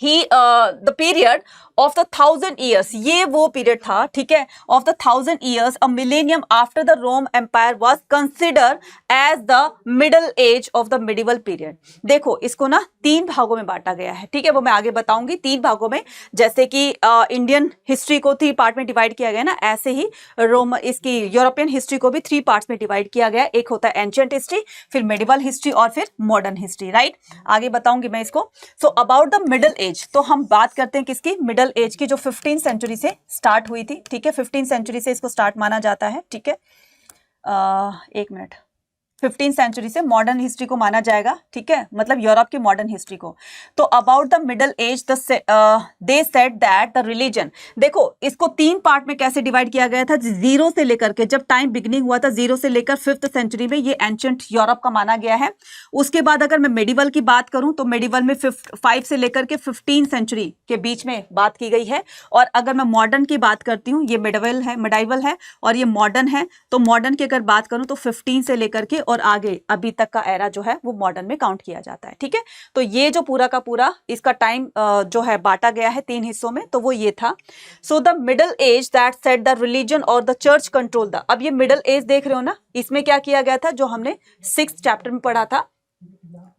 the period of the 1000 years, ये वो पीरियड था, ठीक है, of the 1000 years, a millennium after the Rome Empire was considered as the middle age of the medieval period। देखो इसको ना 3 भागों में बांटा गया है, ठीक है, वो मैं आगे बताऊंगी 3 भागों में। जैसे कि इंडियन हिस्ट्री को 3 पार्ट में डिवाइड किया गया ना, ऐसे ही इसकी यूरोपियन हिस्ट्री को भी 3 पार्ट्स में डिवाइड किया गया। एक होता है एंशिएंट हिस्ट्री, फिर मेडिवल हिस्ट्री और फिर मॉडर्न हिस्ट्री, राइट। आगे बताऊंगी मैं इसको। So about the middle as, तो हम बात करते हैं किसकी? मिडल एज की, जो 15th सेंचुरी से स्टार्ट हुई थी, ठीक है, 15th सेंचुरी से इसको स्टार्ट माना जाता है, ठीक है। 1 मिनट, 15th सेंचुरी से मॉडर्न हिस्ट्री को माना जाएगा, ठीक है, मतलब यूरोप की मॉडर्न हिस्ट्री को। तो about the middle age they said that the religion, देखो इसको 3 पार्ट में कैसे डिवाइड किया गया था, 0 से लेकर के, जब टाइम बिगनिंग हुआ था 0 से लेकर 5th सेंचुरी में, ये एंशिएंट यूरोप का माना गया है। उसके बाद अगर मैं मेडिवल की बात करूं तो मेडिवल में 5 से लेकर के 15th सेंचुरी के बीच में बात की गई है। और अगर मैं मॉडर्न की बात करती हूँ, ये मिडाइवल है और ये मॉडर्न है, तो मॉडर्न की अगर बात करूं तो 15 से लेकर के और आगे अभी तक का एरा जो है वो मॉडर्न में काउंट किया जाता है, ठीक है। तो ये जो पूरा का पूरा इसका टाइम जो है बांटा गया है 3 हिस्सों में, तो वो ये था। So the middle as that set the religion और द चर्च कंट्रोल द, अब ये मिडल एज देख रहे हो ना, इसमें क्या किया गया था, जो हमने 6th चैप्टर में पढ़ा था,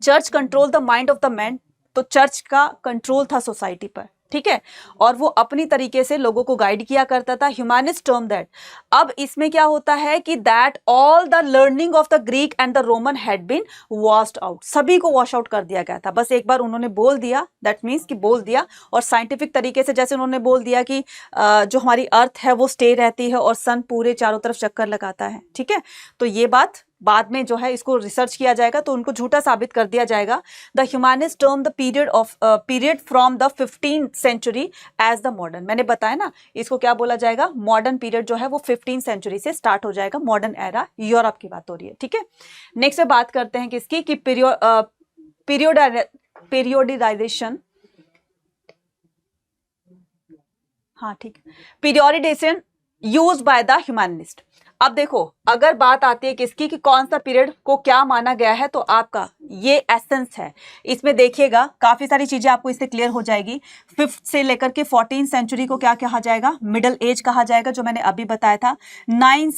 church control the mind of the man. तो चर्च का कंट्रोल था सोसाइटी पर, ठीक है, और वो अपनी तरीके से लोगों को गाइड किया करता था। ह्यूमनिस्ट टर्म दैट, अब इसमें क्या होता है कि that all the learning of the Greek and the Roman had been washed out, सभी को वॉश आउट कर दिया गया था। बस एक बार उन्होंने बोल दिया, दैट मीन्स कि बोल दिया, और साइंटिफिक तरीके से जैसे उन्होंने बोल दिया कि जो हमारी अर्थ है वो स्टे रहती है और सन पूरे चारों तरफ चक्कर लगाता है, ठीक है। तो ये बात बाद में जो है इसको रिसर्च किया जाएगा तो उनको झूठा साबित कर दिया जाएगा। The humanist term the period from the 15th century as the modern, मैंने बताया ना, इसको क्या बोला जाएगा, मॉडर्न पीरियड जो है वो 15th सेंचुरी से स्टार्ट हो जाएगा, मॉडर्न एरा, यूरोप की बात हो रही है, ठीक है। नेक्स्ट में बात करते हैं किसकी, कि पीरियोडाइजेशन हाँ ठीक है, पीरियोडिकेशन यूज बाय द ह्यूमनिस्ट। अब देखो अगर बात आती है किसकी कि कौन सा पीरियड को क्या माना गया है, तो आपका ये एसेंस है। इसमें देखिएगा काफी सारी चीजें आपको इससे क्लियर हो जाएगी। 5th से लेकर के 14th सेंचुरी को क्या कहा जाएगा, मिडल एज कहा जाएगा, जो मैंने अभी बताया था।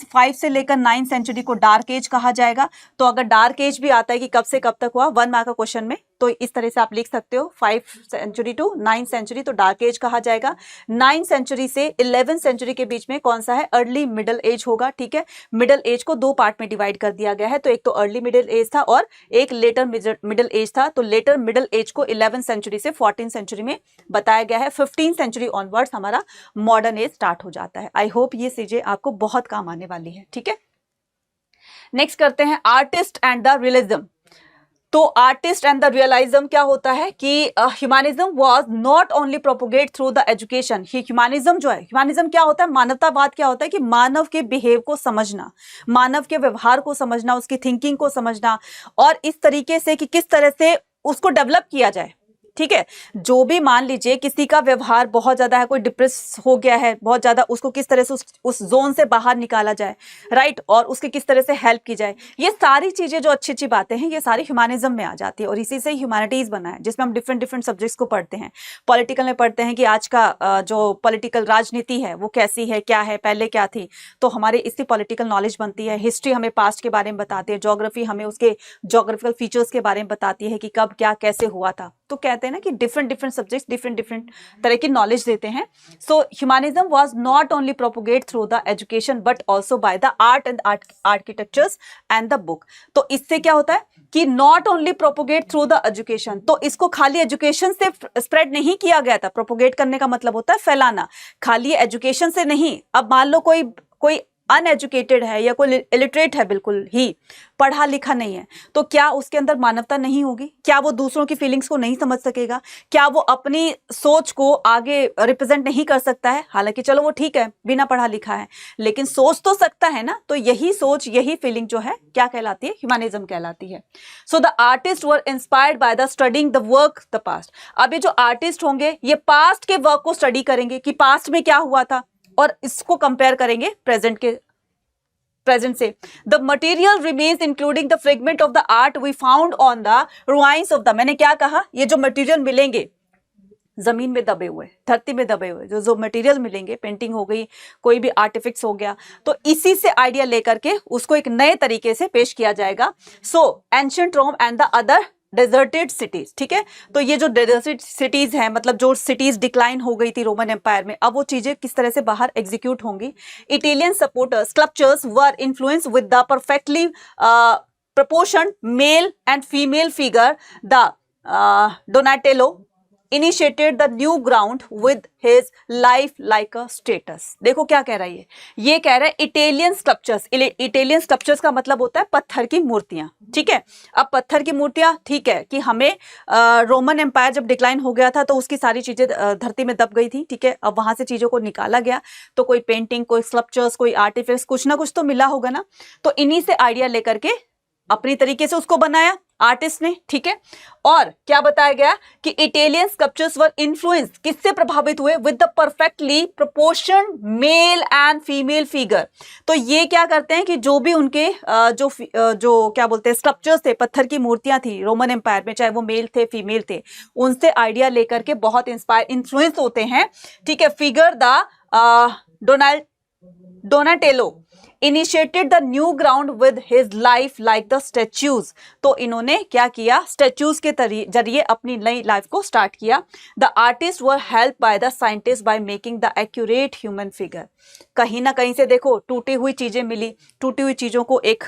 5 से लेकर 9th सेंचुरी को डार्क एज कहा जाएगा। तो अगर डार्क एज भी आता है कि कब से कब तक हुआ 1 मार्क का क्वेश्चन में, तो इस तरह से आप लिख सकते हो 5 सेंचुरी टू 9th सेंचुरी, तो डार्क एज कहा जाएगा। 9th सेंचुरी से 11th सेंचुरी के बीच में कौन सा है, अर्ली मिडल एज होगा। ठीक है, मिडल एज को 2 पार्ट में डिवाइड कर दिया गया है, तो एक तो अर्ली मिडल एज था और एक लेटर मिडल एज था। तो लेटर मिडल एज को 11th सेंचुरी से 14th सेंचुरी में बताया गया है। 15th सेंचुरी ऑनवर्ड्स हमारा मॉडर्न एज स्टार्ट हो जाता है। आई होप ये चीजें आपको बहुत काम आने वाली है। ठीक है, नेक्स्ट करते हैं आर्टिस्ट एंड द रियलिज्म। तो आर्टिस्ट एंड द रियलिज्म क्या होता है कि humanism was not only propagate through the education. Humanism जो है, ह्यूमनिज्म क्या होता है, मानवतावाद क्या होता है कि मानव के बिहेव को समझना, मानव के व्यवहार को समझना, उसकी थिंकिंग को समझना, और इस तरीके से कि किस तरह से उसको डेवलप किया जाए। ठीक है, जो भी मान लीजिए किसी का व्यवहार बहुत ज्यादा है, कोई डिप्रेस हो गया है बहुत ज्यादा, उसको किस तरह से उस जोन से बाहर निकाला जाए, राइट, और उसके किस तरह से हेल्प की जाए। ये सारी चीजें जो अच्छी अच्छी बातें हैं ये सारी ह्यूमनिज्म में आ जाती है, और इसी से ह्यूमैनिटीज बना है, जिसमें हम डिफरेंट डिफरेंट सब्जेक्ट्स को पढ़ते हैं। पॉलिटिकल में पढ़ते हैं कि आज का जो पॉलिटिकल राजनीति है वो कैसी है, क्या है, पहले क्या थी, तो हमारे इससे पॉलिटिकल नॉलेज बनती है। हिस्ट्री हमें पास्ट के बारे में बताती है, ज्योग्राफी हमें उसके ज्योग्राफिकल फीचर्स के बारे में बताती है कि कब क्या कैसे हुआ था। तो कहते हैं ना कि different different subjects different different तरह की नॉलेज देते हैं। So humanism was not only propagate through the education but also by the art and architectures and the book. तो इससे क्या होता है कि not only propagate through the education, तो इसको खाली एजुकेशन से स्प्रेड नहीं किया गया था। प्रोपोगेट करने का मतलब होता है फैलाना, खाली एजुकेशन से नहीं। अब मान लो कोई अनएजुकेटेड है या कोई इलिटरेट है, बिल्कुल ही पढ़ा लिखा नहीं है, तो क्या उसके अंदर मानवता नहीं होगी? क्या वो दूसरों की फीलिंग्स को नहीं समझ सकेगा? क्या वो अपनी सोच को आगे रिप्रेजेंट नहीं कर सकता है? हालांकि चलो वो ठीक है बिना पढ़ा लिखा है, लेकिन सोच तो सकता है ना। तो यही सोच, यही फीलिंग जो है क्या कहलाती है, ह्यूमनिज्म कहलाती है। So the artist were inspired by the studying the work the past. अब ये जो आर्टिस्ट होंगे ये पास्ट के वर्क को स्टडी करेंगे कि पास्ट में क्या हुआ था, और इसको कंपेयर करेंगे प्रेजेंट से। The material remains including the fragment of the art we found on the ruins of the, मैंने क्या कहा, ये जो मटेरियल मिलेंगे जमीन में दबे हुए, धरती में दबे हुए जो मटेरियल मिलेंगे, पेंटिंग हो गई, कोई भी आर्टिफिक्स हो गया, तो इसी से आइडिया लेकर के उसको एक नए तरीके से पेश किया जाएगा। So ancient Rome and the other deserted cities. ठीक है, तो ये जो डेजर्टेड सिटीज हैं, मतलब जो सिटीज डिक्लाइन हो गई थी रोमन एम्पायर में, अब वो चीजें किस तरह से बाहर एग्जीक्यूट होंगी। Italian supporters sculptures were influence with the perfectly proportioned male and female figure. The Donatello initiated the new ground with his life like a status. देखो क्या कह रहा है ये कह रहा है इटालियन स्कल्पचर्स। इटालियन स्कल्पचर्स का मतलब होता है पत्थर की मूर्तियां। ठीक है, अब पत्थर की मूर्तियां, ठीक है कि हमें रोमन एम्पायर जब डिक्लाइन हो गया था तो उसकी सारी चीजें धरती में दब गई थी। ठीक है, अब वहां से चीजों को निकाला गया, तो कोई पेंटिंग, कोई स्कल्पचर्स, कोई आर्टिफिक्स, कुछ ना कुछ तो मिला होगा ना। तो इन्हीं से आइडिया लेकर के अपनी तरीके से उसको बनाया आर्टिस्ट ने। ठीक है, और क्या बताया गया कि इटालियन स्कल्पचर्स वर इन्फ्लुएंस, किससे प्रभावित हुए, with the perfectly proportion male and female figure. तो ये क्या करते हैं कि जो भी उनके जो क्या बोलते हैं स्कल्पचर्स थे, पत्थर की मूर्तियां थी रोमन एम्पायर में, चाहे वो मेल थे फीमेल थे, उनसे आइडिया लेकर के बहुत इन्फ्लुएंस होते हैं। ठीक है, figure the Donatello initiated the new ground with his life like the statues. तो इन्होंने क्या किया, स्टैच्यूज के जरिए अपनी नई लाइफ को स्टार्ट किया। The artist were help by the scientist by making the accurate human figure. कहीं ना कहीं से देखो टूटी हुई चीजें मिली, टूटी हुई चीजों को एक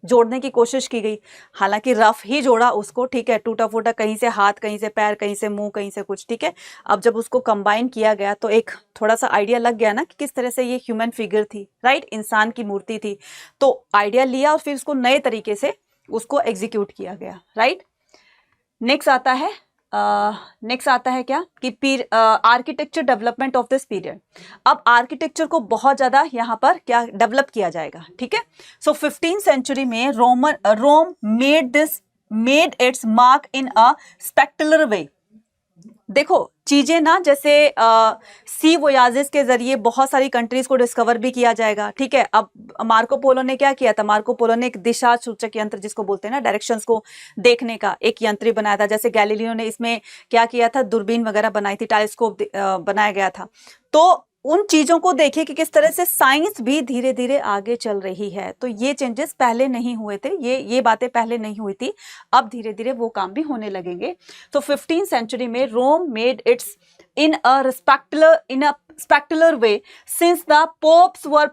जोड़ने की कोशिश की गई, हालांकि रफ ही जोड़ा उसको। ठीक है, टूटा फूटा, कहीं से हाथ, कहीं से पैर, कहीं से मुंह, कहीं से कुछ। ठीक है, अब जब उसको कंबाइन किया गया तो एक थोड़ा सा आइडिया लग गया ना कि किस तरह से ये ह्यूमन फिगर थी, राइट, इंसान की मूर्ति थी। तो आइडिया लिया और फिर उसको नए तरीके से उसको एग्जीक्यूट किया गया, राइट। नेक्स्ट आता है क्या कि architecture development of this period. अब आर्किटेक्चर को बहुत ज्यादा यहाँ पर क्या डेवलप किया जाएगा। ठीक है, सो 15th सेंचुरी में Rome made its mark in a spectacular way. देखो चीजें ना जैसे सी वोयाजेस के जरिए बहुत सारी कंट्रीज को डिस्कवर भी किया जाएगा, ठीक है। अब मार्को पोलो ने क्या किया था, मार्को पोलो ने एक दिशा सूचक यंत्र जिसको बोलते हैं ना, डायरेक्शंस को देखने का एक यंत्र बनाया था। जैसे गैलीलियो ने इसमें क्या किया था, दूरबीन वगैरह बनाई थी, टेलीस्कोप बनाया गया था। तो उन चीजों को देखिए कि किस तरह से साइंस भी धीरे धीरे आगे चल रही है। तो ये चेंजेस पहले नहीं हुए थे, ये बातें पहले नहीं हुई थी, अब धीरे धीरे वो काम भी होने लगेंगे। तो 15th सेंचुरी में Rome made its in a spectacular way since the popes were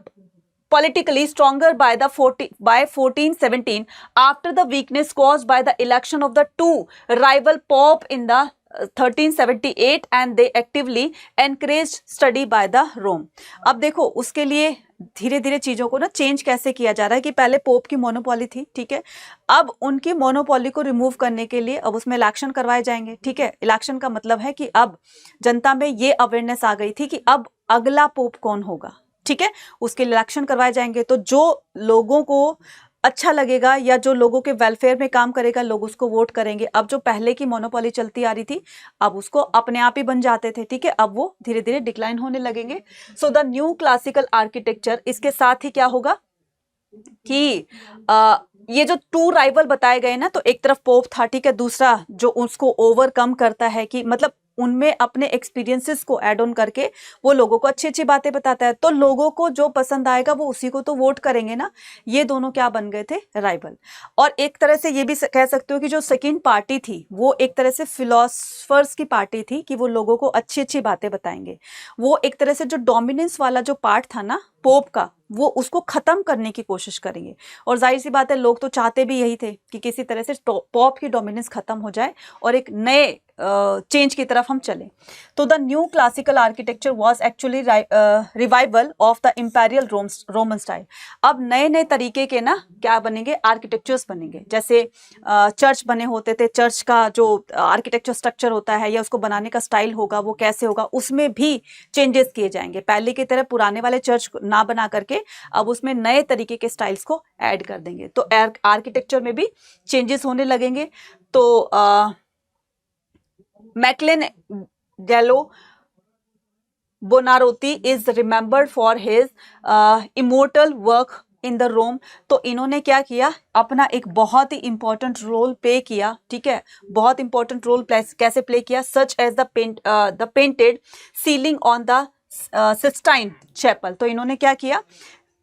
politically stronger by 1417 after the weakness caused by the election of the two rival pope in the 1378 and they actively encouraged study by the Rome। अब देखो उसके लिए धीरे धीरे चीजों को ना चेंज कैसे किया जा रहा है कि पहले पोप की मोनोपोली थी, ठीक है। अब उनकी मोनोपोली को रिमूव करने के लिए अब उसमें इलेक्शन करवाए जाएंगे, ठीक है। इलेक्शन का मतलब है कि अब जनता में ये अवेयरनेस आ गई थी कि अब अगला पोप कौन होगा, ठीक है। उसके लिए इलेक्शन करवाए जाएंगे। तो जो लोगों को अच्छा लगेगा या जो लोगों के वेलफेयर में काम करेगा, लोग उसको वोट करेंगे। अब जो पहले की मोनोपोली चलती आ रही थी, अब उसको अपने आप ही बन जाते थे, ठीक है। अब वो धीरे धीरे डिक्लाइन होने लगेंगे। So the new classical architecture, इसके साथ ही क्या होगा कि ये जो टू राइवल बताए गए ना, तो एक तरफ पोप था, ठीक है, दूसरा जो उसको ओवरकम करता है कि मतलब उनमें अपने एक्सपीरियंसेस को ऐड ऑन करके वो लोगों को अच्छी अच्छी बातें बताता है। तो लोगों को जो पसंद आएगा वो उसी को तो वोट करेंगे ना। ये दोनों क्या बन गए थे, राइवल। और एक तरह से ये भी कह सकते हो कि जो सेकंड पार्टी थी वो एक तरह से फिलोसफर्स की पार्टी थी कि वो लोगों को अच्छी अच्छी बातें बताएंगे। वो एक तरह से जो डोमिनेंस वाला जो पार्ट था ना पोप का, वो उसको खत्म करने की कोशिश करेंगे। और जाहिर सी बात है लोग तो चाहते भी यही थे कि किसी तरह से पोप की डोमिनेंस खत्म हो जाए और एक नए चेंज की तरफ हम चलें। तो the new classical architecture was actually revival of the imperial Roman style. अब नए नए तरीके के ना क्या बनेंगे, आर्किटेक्चर्स बनेंगे। जैसे चर्च बने होते थे, चर्च का जो आर्किटेक्चर स्ट्रक्चर होता है या उसको बनाने का स्टाइल होगा वो कैसे होगा, उसमें भी चेंजेस किए जाएंगे। पहले की तरह पुराने वाले चर्च ना बना करके अब उसमें नए तरीके के स्टाइल्स को ऐड कर देंगे। तो आर्किटेक्चर में भी चेंजेस होने लगेंगे। तो Michelangelo Buonarroti is remembered for his immortal work in the Rome। तो इन्होंने क्या किया, अपना एक बहुत ही इंपॉर्टेंट रोल प्ले किया, ठीक है। बहुत इंपॉर्टेंट रोल कैसे प्ले किया, such as the painted ceiling on the Sistine Chapel. तो इन्होंने क्या किया,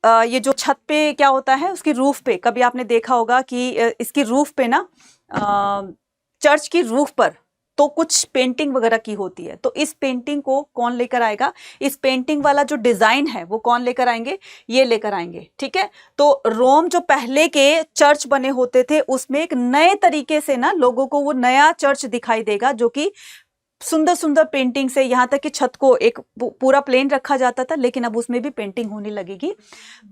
ये जो छत पे क्या होता है उसकी रूफ पे, कभी आपने देखा होगा कि इसकी रूफ पे ना चर्च की रूफ पर तो कुछ पेंटिंग वगैरह की होती है। तो इस पेंटिंग को कौन लेकर आएगा, इस पेंटिंग वाला जो डिजाइन है वो कौन लेकर आएंगे, ये लेकर आएंगे, ठीक है। तो रोम जो पहले के चर्च बने होते थे उसमें एक नए तरीके से ना लोगों को वो नया चर्च दिखाई देगा, जो कि सुंदर सुंदर पेंटिंग से, यहाँ तक कि छत को एक पूरा प्लेन रखा जाता था लेकिन अब उसमें भी पेंटिंग होने लगेगी।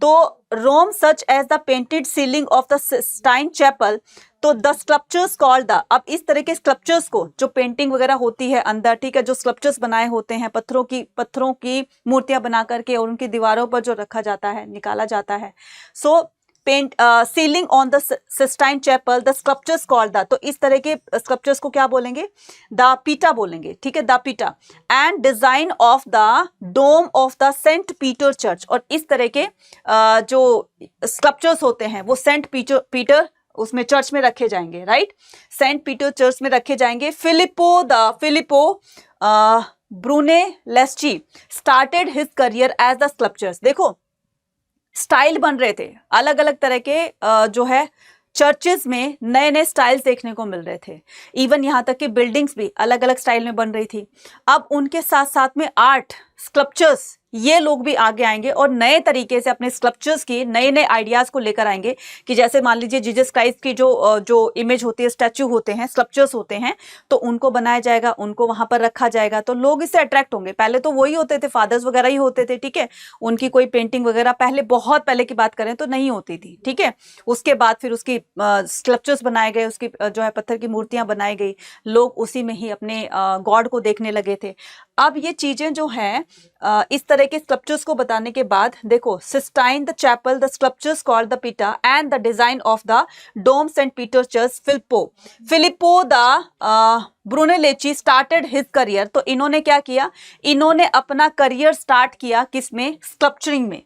तो Rome such as the painted ceiling of the Sistine Chapel. तो द स्कल्पचर्स कॉल्ड द, अब इस तरह के स्कल्पचर्स को जो पेंटिंग वगैरह होती है अंदर, ठीक है, जो स्कल्पचर्स बनाए होते हैं पत्थरों की मूर्तियां बना करके और उनकी दीवारों पर जो रखा जाता है, निकाला जाता है। So paint ceiling on the Sistine Chapel the sculptures called the, तो इस तरह के स्कल्पचर्स को क्या बोलेंगे, द पीटा बोलेंगे, ठीक है, the Pieta. And design of the dome of the Saint Peter church. और इस तरह के जो स्कल्पचर्स होते हैं वो सेंट पीटर उसमें चर्च में रखे जाएंगे, राइट, सेंट पीटर चर्च में रखे जाएंगे। Filippo Brunelleschi started his career as the sculptures. देखो स्टाइल बन रहे थे, अलग अलग तरह के जो है चर्चेज में नए नए स्टाइल्स देखने को मिल रहे थे। इवन यहाँ तक कि बिल्डिंग्स भी अलग अलग स्टाइल में बन रही थी। अब उनके साथ साथ में आर्ट, स्कल्पचर्स, ये लोग भी आगे आएंगे और नए तरीके से अपने स्कल्पचर्स की नए नए आइडियाज को लेकर आएंगे। कि जैसे मान लीजिए जीसस क्राइस्ट की जो इमेज होती है, स्टैचू होते हैं, स्कल्पचर्स होते हैं, तो उनको बनाया जाएगा, उनको वहां पर रखा जाएगा, तो लोग इससे अट्रैक्ट होंगे। पहले तो वही होते थे, फादर्स वगैरह ही होते थे, ठीक है, उनकी कोई पेंटिंग वगैरह पहले, बहुत पहले की बात करें तो नहीं होती थी, ठीक है। उसके बाद फिर उसकी स्कल्पचर्स बनाए गए, उसकी जो है पत्थर की मूर्तियां बनाई गई, लोग उसी में ही अपने गॉड को देखने लगे थे। अब ये चीजें जो हैं इस तरह के स्कल्पचर्स को बताने के बाद देखो, Sistine the Chapel, the sculptures called the Pieta and the design of the dome Saint Peter church, Filippo the Brunelleschi started his career. तो इन्होंने क्या किया, इन्होंने अपना करियर स्टार्ट किया किसमें, स्कल्पचरिंग में,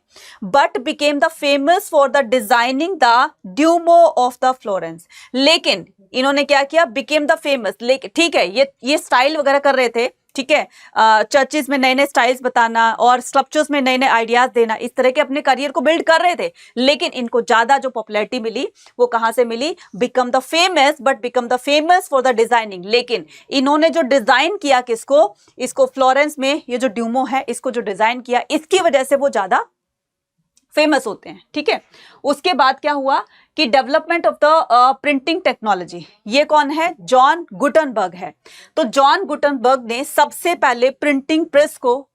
but became the famous for the designing the Duomo of the Florence. लेकिन इन्होंने क्या किया, बिकेम द फेमस, लेकिन ठीक है ये स्टाइल वगैरह कर रहे थे, ठीक है, चर्चेज में नए नए स्टाइल्स बताना और स्कल्पचर्स में नए नए आइडियाज देना, इस तरह के अपने करियर को बिल्ड कर रहे थे। लेकिन इनको ज्यादा जो पॉपुलैरिटी मिली वो कहां से मिली, become the famous, but become the famous for the designing. लेकिन इन्होंने जो डिजाइन किया किसको, इसको फ्लोरेंस में, ये जो ड्यूमो है इसको जो डिजाइन किया, इसकी वजह से वो ज्यादा फेमस होते हैं। ठीक है, उसके बाद क्या हुआ कि development of the printing technology, ये कौन है, जॉन गुटनबर्ग है। तो जॉन गुटनबर्ग ने सबसे पहले प्रिंटिंग प्रेस को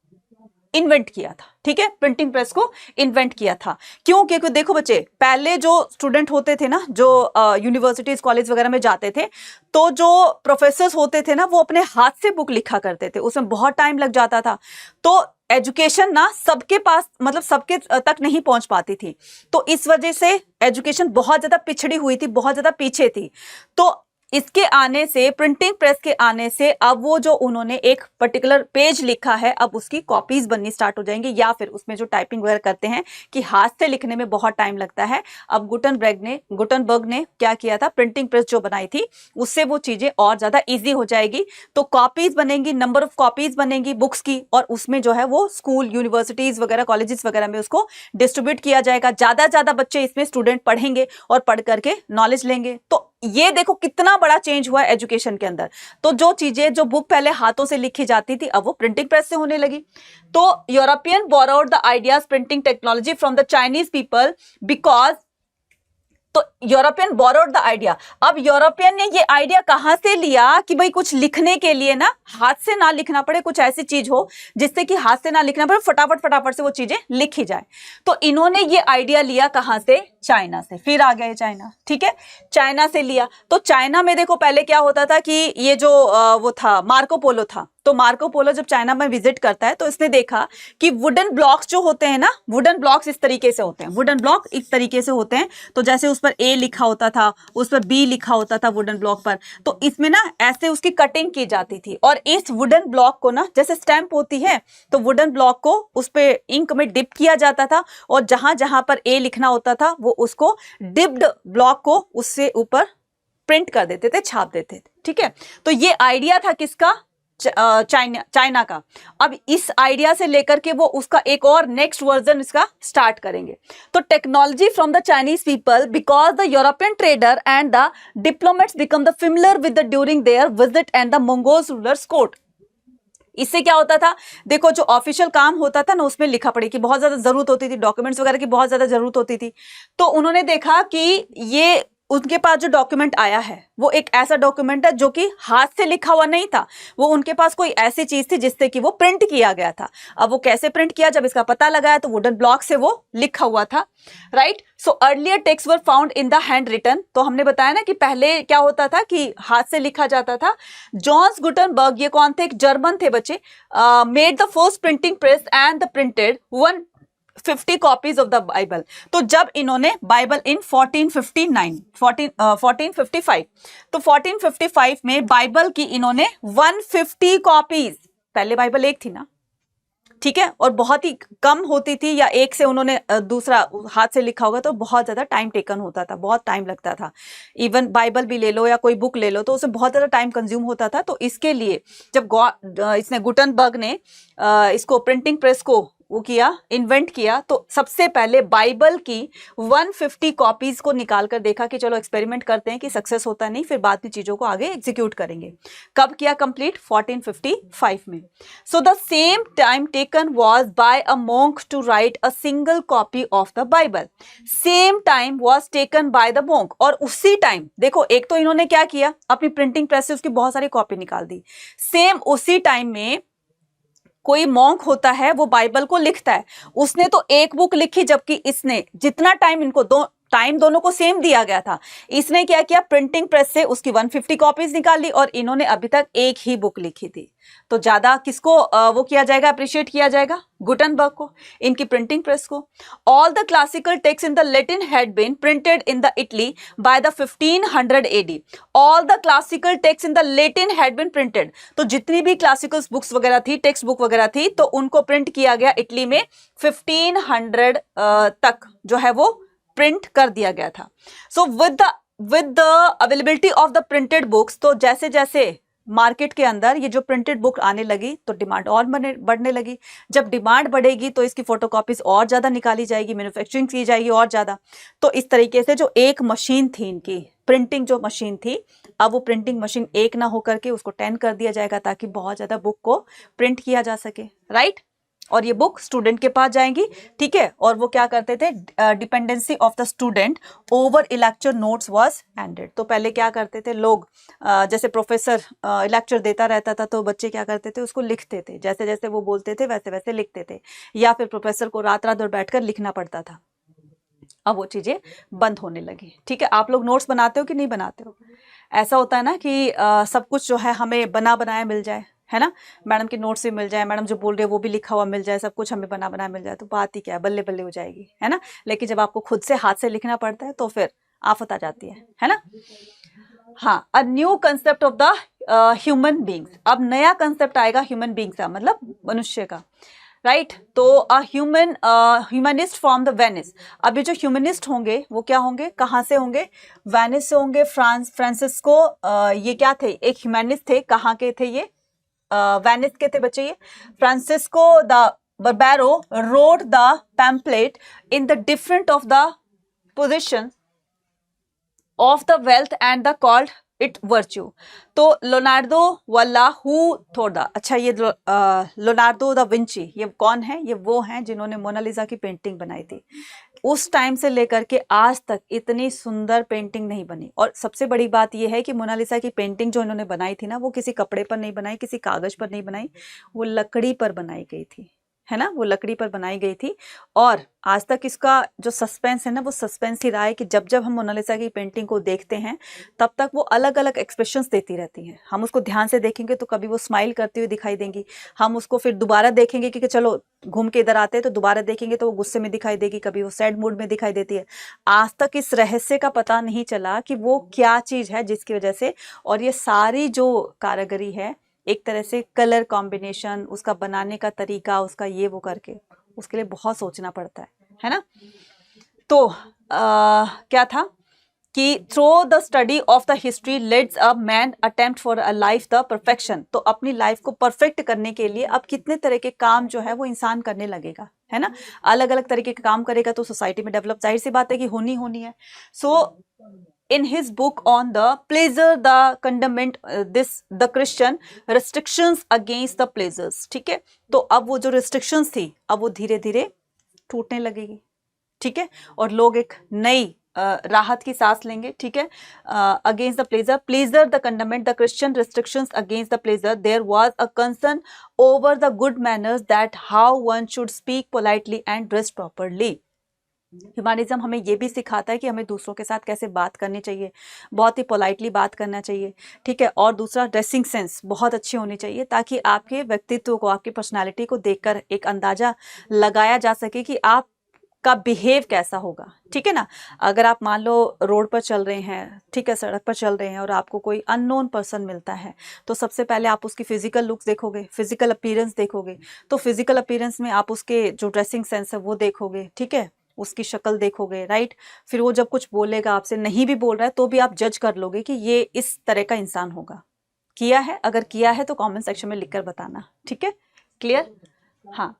इन्वेंट किया था। ठीक है, प्रिंटिंग प्रेस को इन्वेंट किया था। क्यों, क्योंकि देखो बच्चे, पहले जो स्टूडेंट होते थे ना, जो यूनिवर्सिटीज कॉलेज वगैरह में जाते थे, तो जो प्रोफेसर्स होते थे ना, वो अपने हाथ से बुक लिखा करते थे, उसमें बहुत टाइम लग जाता था। तो एजुकेशन ना सबके पास, मतलब सबके तक नहीं पहुंच पाती थी। तो इस वजह से एजुकेशन बहुत ज्यादा पिछड़ी हुई थी, बहुत ज्यादा पीछे थी। तो इसके आने से, प्रिंटिंग प्रेस के आने से, अब वो जो उन्होंने एक पर्टिकुलर पेज लिखा है, अब उसकी कॉपीज बननी स्टार्ट हो जाएंगे, या फिर उसमें जो टाइपिंग वगैरह करते हैं कि हाथ से लिखने में बहुत टाइम लगता है। अब गुटनबर्ग ने क्या किया था, प्रिंटिंग प्रेस जो बनाई थी उससे वो चीजें और ज्यादा ईजी हो जाएगी। तो कॉपीज बनेंगी, नंबर ऑफ कॉपीज बनेंगी बुक्स की, और उसमें जो है वो स्कूल, यूनिवर्सिटीज वगैरह, कॉलेजेस वगैरह में उसको डिस्ट्रीब्यूट किया जाएगा। ज्यादा से ज्यादा बच्चे इसमें स्टूडेंट पढ़ेंगे और पढ़ करके नॉलेज लेंगे। तो ये देखो कितना बड़ा चेंज हुआ है एजुकेशन के अंदर। तो जो चीजें, जो बुक पहले हाथों से लिखी जाती थी, अब वो प्रिंटिंग प्रेस से होने लगी। तो European borrowed the ideas printing technology from the Chinese people because, तो यूरोपियन बोरोड द आइडिया। अब यूरोपियन ने ये आइडिया कहां से लिया कि भाई कुछ लिखने के लिए ना हाथ से ना लिखना पड़े, कुछ ऐसी चीज हो जिससे कि हाथ से ना लिखना पड़े, फटाफट से वो चीजें लिखी जाए। तो इन्होंने ये आइडिया लिया कहां से, चाइना से। फिर आ गया चाइना, ठीक है, चाइना से लिया। तो चाइना में देखो पहले क्या होता था कि ये जो वो था मार्को पोलो था, तो मार्को पोलो जब चाइना में विजिट करता है तो इसने देखा कि वुडन ब्लॉक्स जो होते हैं ना, वुडन ब्लॉक्स इस तरीके से होते हैं, वुडन ब्लॉक इस तरीके से होते हैं। तो जैसे उस पर ए लिखा होता था, उस पर बी लिखा होता था वुडन ब्लॉक पर, तो इसमें ना ऐसे उसकी कटिंग की जाती थी। और इस वुडन ब्लॉक को ना, जैसे स्टैंप होती है, तो वुडन ब्लॉक को उस पे इंक में डिप किया जाता था, और जहां जहां पर ए लिखना होता था वो उसको डिप्ड ब्लॉक को उससे ऊपर प्रिंट कर देते थे, छाप देते थे। ठीक है, तो ये आइडिया था किसका, चाइना का। अब इस आइडिया से लेकर के वो उसका एक और नेक्स्ट वर्जन इसका स्टार्ट करेंगे। तो technology from the Chinese people because the European trader and the diplomats become the familiar with the during their visit and the Mongols rulers court. इससे क्या होता था, देखो जो ऑफिशियल काम होता था ना, उसमें लिखा पढ़ी की बहुत ज्यादा जरूरत होती थी, डॉक्यूमेंट्स वगैरह की बहुत ज्यादा जरूरत होती थी। तो उन्होंने देखा कि ये उनके पास जो डॉक्यूमेंट आया है वो एक ऐसा डॉक्यूमेंट है जो कि हाथ से लिखा हुआ नहीं था, वो उनके पास कोई ऐसी चीज थी जिससे कि वो प्रिंट किया गया था। अब वो कैसे प्रिंट किया, जब इसका पता लगाया तो वुडन ब्लॉक से वो लिखा हुआ था, right. So earlier text were found in the hand written. तो हमने बताया ना कि पहले क्या होता था कि हाथ से लिखा जाता था। जॉन्स गुटनबर्ग, ये कौन थे, एक जर्मन थे बच्चे, made the first printing press and the printed 150 copies of the Bible. तो जब इन्होंने बाइबल इन 1455, तो 1455 में बाइबल की इन्होंने 150 कॉपीज, पहले बाइबल एक थी ना, ठीक है, और बहुत ही कम होती थी, या एक से उन्होंने दूसरा हाथ से लिखा होगा तो बहुत ज्यादा टाइम टेकन होता था, बहुत टाइम लगता था। इवन बाइबल भी ले लो या कोई बुक ले लो तो उसमें बहुत ज्यादा टाइम कंज्यूम होता था। तो इसके लिए जब इसने गुटनबर्ग ने इसको प्रिंटिंग प्रेस को वो किया, इन्वेंट किया, तो सबसे पहले बाइबल की 150 कॉपीज को निकाल कर देखा कि चलो एक्सपेरिमेंट करते हैं कि सक्सेस होता है, नहीं, फिर बाद में चीजों को आगे एग्जीक्यूट करेंगे। कब किया कंप्लीट, 1455 में। So the same time taken was by a monk to write a single copy of the Bible. Same time was taken by the monk. और उसी टाइम देखो, एक तो इन्होंने क्या किया, अपनी प्रिंटिंग प्रेस से उसकी बहुत सारी कॉपी निकाल दी। सेम उसी टाइम में कोई मॉन्क होता है, वो बाइबल को लिखता है, उसने तो एक बुक लिखी, जबकि इसने जितना टाइम इनको टाइम दोनों को सेम दिया गया था। इसने क्या किया, प्रिंटिंग प्रेस से उसकी 150 कॉपीज निकाल ली और इन्होंने अभी तक एक ही बुक लिखी थी। तो ज्यादा किसको वो किया जाएगा, अप्रिशिएट किया जाएगा, गुटनबर्ग को, इनकी प्रिंटिंग प्रेस को। All the classical text in the Latin had been printed in the Italy by the 1500 AD. All the classical text in the Latin had been printed, तो जितनी भी क्लासिकल बुक्स वगैरह थी, टेक्स्ट बुक वगैरह थी, तो उनको प्रिंट किया गया इटली में 1500 तक जो है वो प्रिंट कर दिया गया था। So with the availability of the printed books, तो जैसे जैसे मार्केट के अंदर ये जो प्रिंटेड बुक आने लगी तो डिमांड और बढ़ने लगी। जब डिमांड बढ़ेगी तो इसकी फोटोकॉपीज और ज्यादा निकाली जाएगी, मैन्युफैक्चरिंग की जाएगी और ज्यादा। तो इस तरीके से जो एक मशीन थी, इनकी प्रिंटिंग जो मशीन थी, अब वो प्रिंटिंग मशीन एक ना होकर के उसको 10 कर दिया जाएगा ताकि बहुत ज्यादा बुक को प्रिंट किया जा सके, राइट। और ये बुक स्टूडेंट के पास जाएंगी, ठीक है। और वो क्या करते थे, dependency of the student over lecture notes was ended. तो पहले क्या करते थे लोग, जैसे प्रोफेसर लेक्चर देता रहता था तो बच्चे क्या करते थे, उसको लिखते थे, जैसे जैसे वो बोलते थे वैसे वैसे लिखते थे, या फिर प्रोफेसर को रात रात भर बैठकर लिखना पड़ता था। अब वो चीजें बंद होने लगी, ठीक है। आप लोग नोट्स बनाते हो कि नहीं बनाते हो? ऐसा होता है ना कि सब कुछ जो है हमें बना बनाया मिल जाए, है ना, मैडम के नोट्स भी मिल जाए, मैडम जो बोल रहे हैं वो भी लिखा हुआ मिल जाए, सब कुछ हमें बना बनाया मिल जाए, तो बात ही क्या है, बल्ले बल्ले हो जाएगी, है ना। लेकिन जब आपको खुद से हाथ से लिखना पड़ता है तो फिर आफत आ जाती है ना। हाँ, a new concept of the human beings, अब नया कंसेप्ट आएगा ह्यूमन बींग्स का, मतलब मनुष्य का, राइट। तो ह्यूमनिस्ट फ्रॉम द वेनिस। अब ये जो ह्यूमनिस्ट होंगे वो क्या होंगे, कहाँ से होंगे, वेनिस से होंगे। फ्रांसिस्को ये क्या थे, एक ह्यूमनिस्ट थे, कहाँ के थे ये, वेनिस के थे बच्चे ये। Francisco the Barbaro wrote the pamphlet in the different of the position of the wealth and the called it virtue. तो लोनार्डो वल्ला हु थोड़ा, अच्छा ये लोनार्डो दा विंची ये कौन है, ये वो हैं जिन्होंने मोनालिसा की पेंटिंग बनाई थी। उस टाइम से लेकर के आज तक इतनी सुंदर पेंटिंग नहीं बनी। और सबसे बड़ी बात यह है कि मोनालिसा की पेंटिंग जो इन्होंने बनाई थी ना, वो किसी कपड़े पर नहीं बनाई, किसी कागज पर नहीं बनाई, वो लकड़ी पर बनाई गई थी, है ना, वो लकड़ी पर बनाई गई थी। और आज तक इसका जो सस्पेंस है ना, वो सस्पेंस ही रहा है कि जब जब हम मोनालिसा की पेंटिंग को देखते हैं तब तक वो अलग अलग एक्सप्रेशंस देती रहती हैं। हम उसको ध्यान से देखेंगे तो कभी वो स्माइल करती हुई दिखाई देंगी, हम उसको फिर दोबारा देखेंगे कि चलो घूम के इधर आते हैं तो दोबारा देखेंगे तो वो गुस्से में दिखाई देगी, कभी वो सैड मूड में दिखाई देती है। आज तक इस रहस्य का पता नहीं चला कि वो क्या चीज़ है जिसकी वजह से, और ये सारी जो कारीगरी है, एक तरह से कलर कॉम्बिनेशन, उसका बनाने का तरीका, उसका ये वो करके, उसके लिए बहुत सोचना पड़ता है ना। तो क्या था कि through the study of the history lets a man attempt for a life the perfection. तो अपनी लाइफ को परफेक्ट करने के लिए अब कितने तरह के काम जो है वो इंसान करने लगेगा, है ना। अलग अलग तरीके के काम करेगा तो सोसाइटी में डेवलप जाहिर सी बात है कि होनी है। सो in his book on the pleasure the condemned the Christian restrictions against the pleasures, ठीक है। तो अब वो जो restrictions थी अब वो धीरे धीरे टूटने लगेगी, ठीक है, और लोग एक नई राहत की सांस लेंगे, ठीक है। Against the pleasure the condemned the Christian restrictions against the pleasure there was a concern over the good manners that how one should speak politely and dress properly. Humanism हमें ये भी सिखाता है कि हमें दूसरों के साथ कैसे बात करनी चाहिए, बहुत ही पोलाइटली बात करना चाहिए, ठीक है। और दूसरा, ड्रेसिंग सेंस बहुत अच्छी होनी चाहिए ताकि आपके व्यक्तित्व को, आपकी पर्सनालिटी को देखकर एक अंदाजा लगाया जा सके कि आप का बिहेव कैसा होगा, ठीक है ना। अगर आप मान लो रोड पर चल रहे हैं, ठीक है, सड़क पर चल रहे हैं और आपको कोई अननोन पर्सन मिलता है तो सबसे पहले आप उसकी फिजिकल लुक्स देखोगे, फिजिकल अपीयरेंस देखोगे। तो फिजिकल अपीयरेंस में आप उसके जो ड्रेसिंग सेंस है वो देखोगे, ठीक है, उसकी शक्ल देखोगे, राइट। फिर वो जब कुछ बोलेगा आपसे, नहीं भी बोल रहा है तो भी आप जज कर लोगे कि ये इस तरह का इंसान होगा। किया है, अगर किया है तो कमेंट सेक्शन में लिखकर बताना, ठीक है, क्लियर। हाँ,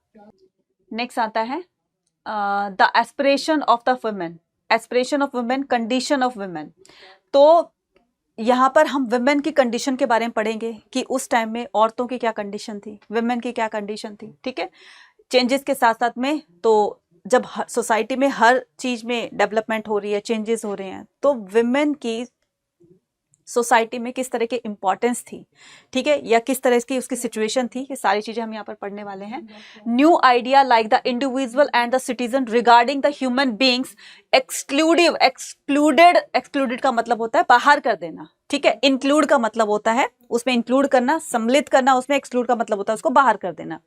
नेक्स्ट आता है the aspiration of the women, aspiration of women, condition of women. तो यहाँ पर हम वुमेन की कंडीशन के बारे में पढ़ेंगे कि उस टाइम में औरतों की क्या कंडीशन थी, वुमेन की क्या कंडीशन थी, ठीक है। चेंजेस के साथ साथ में, तो जब सोसाइटी में हर चीज में डेवलपमेंट हो रही है, चेंजेस हो रहे हैं, तो वुमेन की सोसाइटी में किस तरह की इंपॉर्टेंस थी, ठीक है, या किस तरह की उसकी सिचुएशन थी, ये सारी चीजें हम यहाँ पर पढ़ने वाले हैं। New idea like the individual and the citizen regarding the human beings excluded का मतलब होता है बाहर कर देना, ठीक है। इंक्लूड का मतलब होता है उसमें इंक्लूड करना, सम्मिलित करना, उसमें एक्सक्लूड का मतलब होता है उसको बाहर कर देना।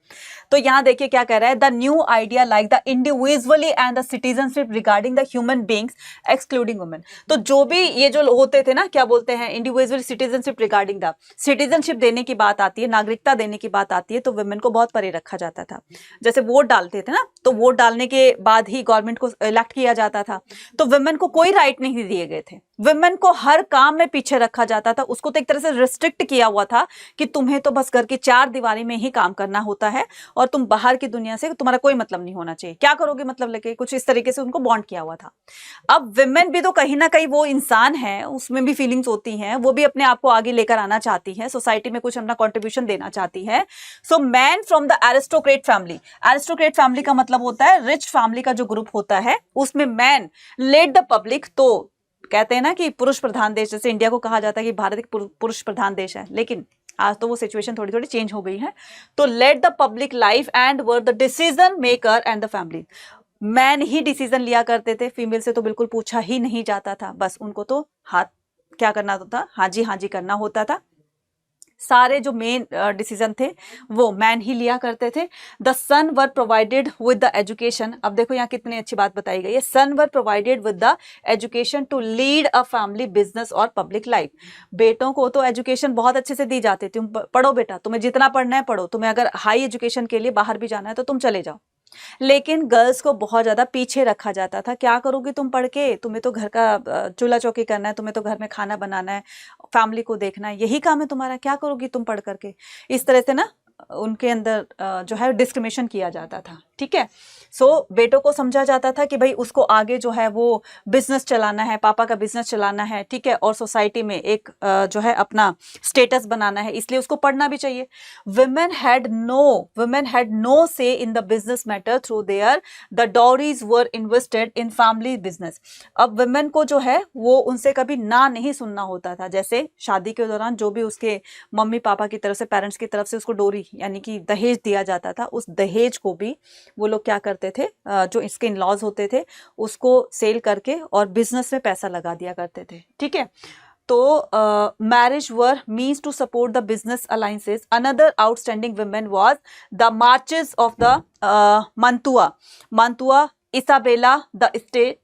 तो यहां देखिए क्या कह रहा है, the new idea like the individually and the citizenship regarding the human beings excluding women. तो जो भी ये जो होते थे ना, क्या बोलते हैं, individual citizenship regarding the, citizenship देने की बात आती है, नागरिकता देने की बात आती है, तो वुमेन को बहुत परे रखा जाता था। जैसे वोट डालते थे ना, तो वोट डालने के बाद ही गवर्नमेंट को इलेक्ट किया जाता था, तो वुमेन को कोई राइट नहीं दिए गए थे। वुमेन को हर काम में पीछे रखा जाता था, उसको तो एक तरह से रिस्ट्रिक्ट किया हुआ था कि तुम्हें तो बस घर की चार दीवारी में ही काम करना होता है और तुम बाहर की दुनिया से तुम्हारा कोई मतलब नहीं होना चाहिए, क्या करोगे मतलब लेके, कुछ इस तरीके से उनको बॉन्ड किया हुआ था। अब वुमेन भी तो कहीं ना कहीं वो इंसान है, उसमें भी फीलिंग्स होती हैं, वो भी अपने आप को आगे लेकर आना चाहती है, सोसाइटी में कुछ अपना कॉन्ट्रीब्यूशन देना चाहती है। So man from the aristocrat family, aristocrat family का मतलब होता है रिच फैमिली का जो ग्रुप होता है, उसमें मैन लेड द पब्लिक। तो कहते हैं ना कि पुरुष प्रधान देश, जैसे इंडिया को कहा जाता है कि भारत एक पुरुष प्रधान देश है, लेकिन आज तो वो सिचुएशन थोड़ी थोड़ी चेंज हो गई है। तो let the public life and were the decision maker and the family. Man he decision लिया करते थे, फीमेल से तो बिल्कुल पूछा ही नहीं जाता था, बस उनको तो हाथ क्या करना होता था, हाँ जी करना होता था। सारे जो मेन डिसीजन थे वो मैन ही लिया करते थे। The son were provided with the education. अब देखो यहाँ कितनी अच्छी बात बताई गई है, son were provided with the education to lead a family, business और पब्लिक लाइफ। बेटों को तो एजुकेशन बहुत अच्छे से दी जाती, तुम पढ़ो बेटा, तुम्हें जितना पढ़ना है पढ़ो, तुम्हें अगर हाई एजुकेशन के लिए बाहर भी जाना है तो तुम चले जाओ। लेकिन गर्ल्स को बहुत ज्यादा पीछे रखा जाता था, क्या करोगी तुम पढ़ के, तुम्हें तो घर का चूल्हा चौकी करना है, तुम्हें तो घर में खाना बनाना है, फैमिली को देखना है, यही काम है तुम्हारा, क्या करोगी तुम पढ़ करके। इस तरह से ना उनके अंदर जो है डिस्क्रिमिनेशन किया जाता था, ठीक है। सो बेटों को समझा जाता था कि भाई उसको आगे जो है वो बिजनेस चलाना है, पापा का बिजनेस चलाना है, ठीक है, और सोसाइटी में एक जो है अपना स्टेटस बनाना है, इसलिए उसको पढ़ना भी चाहिए। Women had no say in the business matter through their the dowries were invested in family business. अब वुमेन को जो है वो उनसे कभी ना नहीं सुनना होता था, जैसे शादी के दौरान जो भी उसके मम्मी पापा की तरफ से, पेरेंट्स की तरफ से उसको डोरी यानी कि दहेज दिया जाता था, उस दहेज को भी वो लोग क्या करते थे, जो इसके इन लॉज होते थे उसको सेल करके और बिजनेस में पैसा लगा दिया करते थे, ठीक है। तो marriage were means to support the business alliances. Another outstanding women was the Marchesa of the Mantua Isabella the state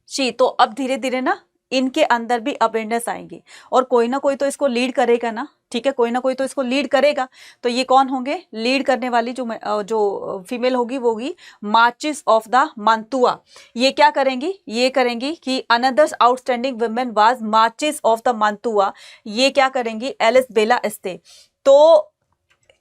she. तो अब धीरे धीरे ना इनके अंदर भी अवेयरनेस आएंगी और कोई ना कोई तो इसको लीड करेगा ना, ठीक है, कोई ना कोई तो इसको लीड करेगा। तो ये कौन होंगे, लीड करने वाली जो फीमेल होगी वो होगी मार्चेस ऑफ द मंतुआ। ये क्या करेंगी, ये करेंगी कि another outstanding women was Marchesa of the Mantua. ये क्या करेंगी, एलिस बेला एस्ते। तो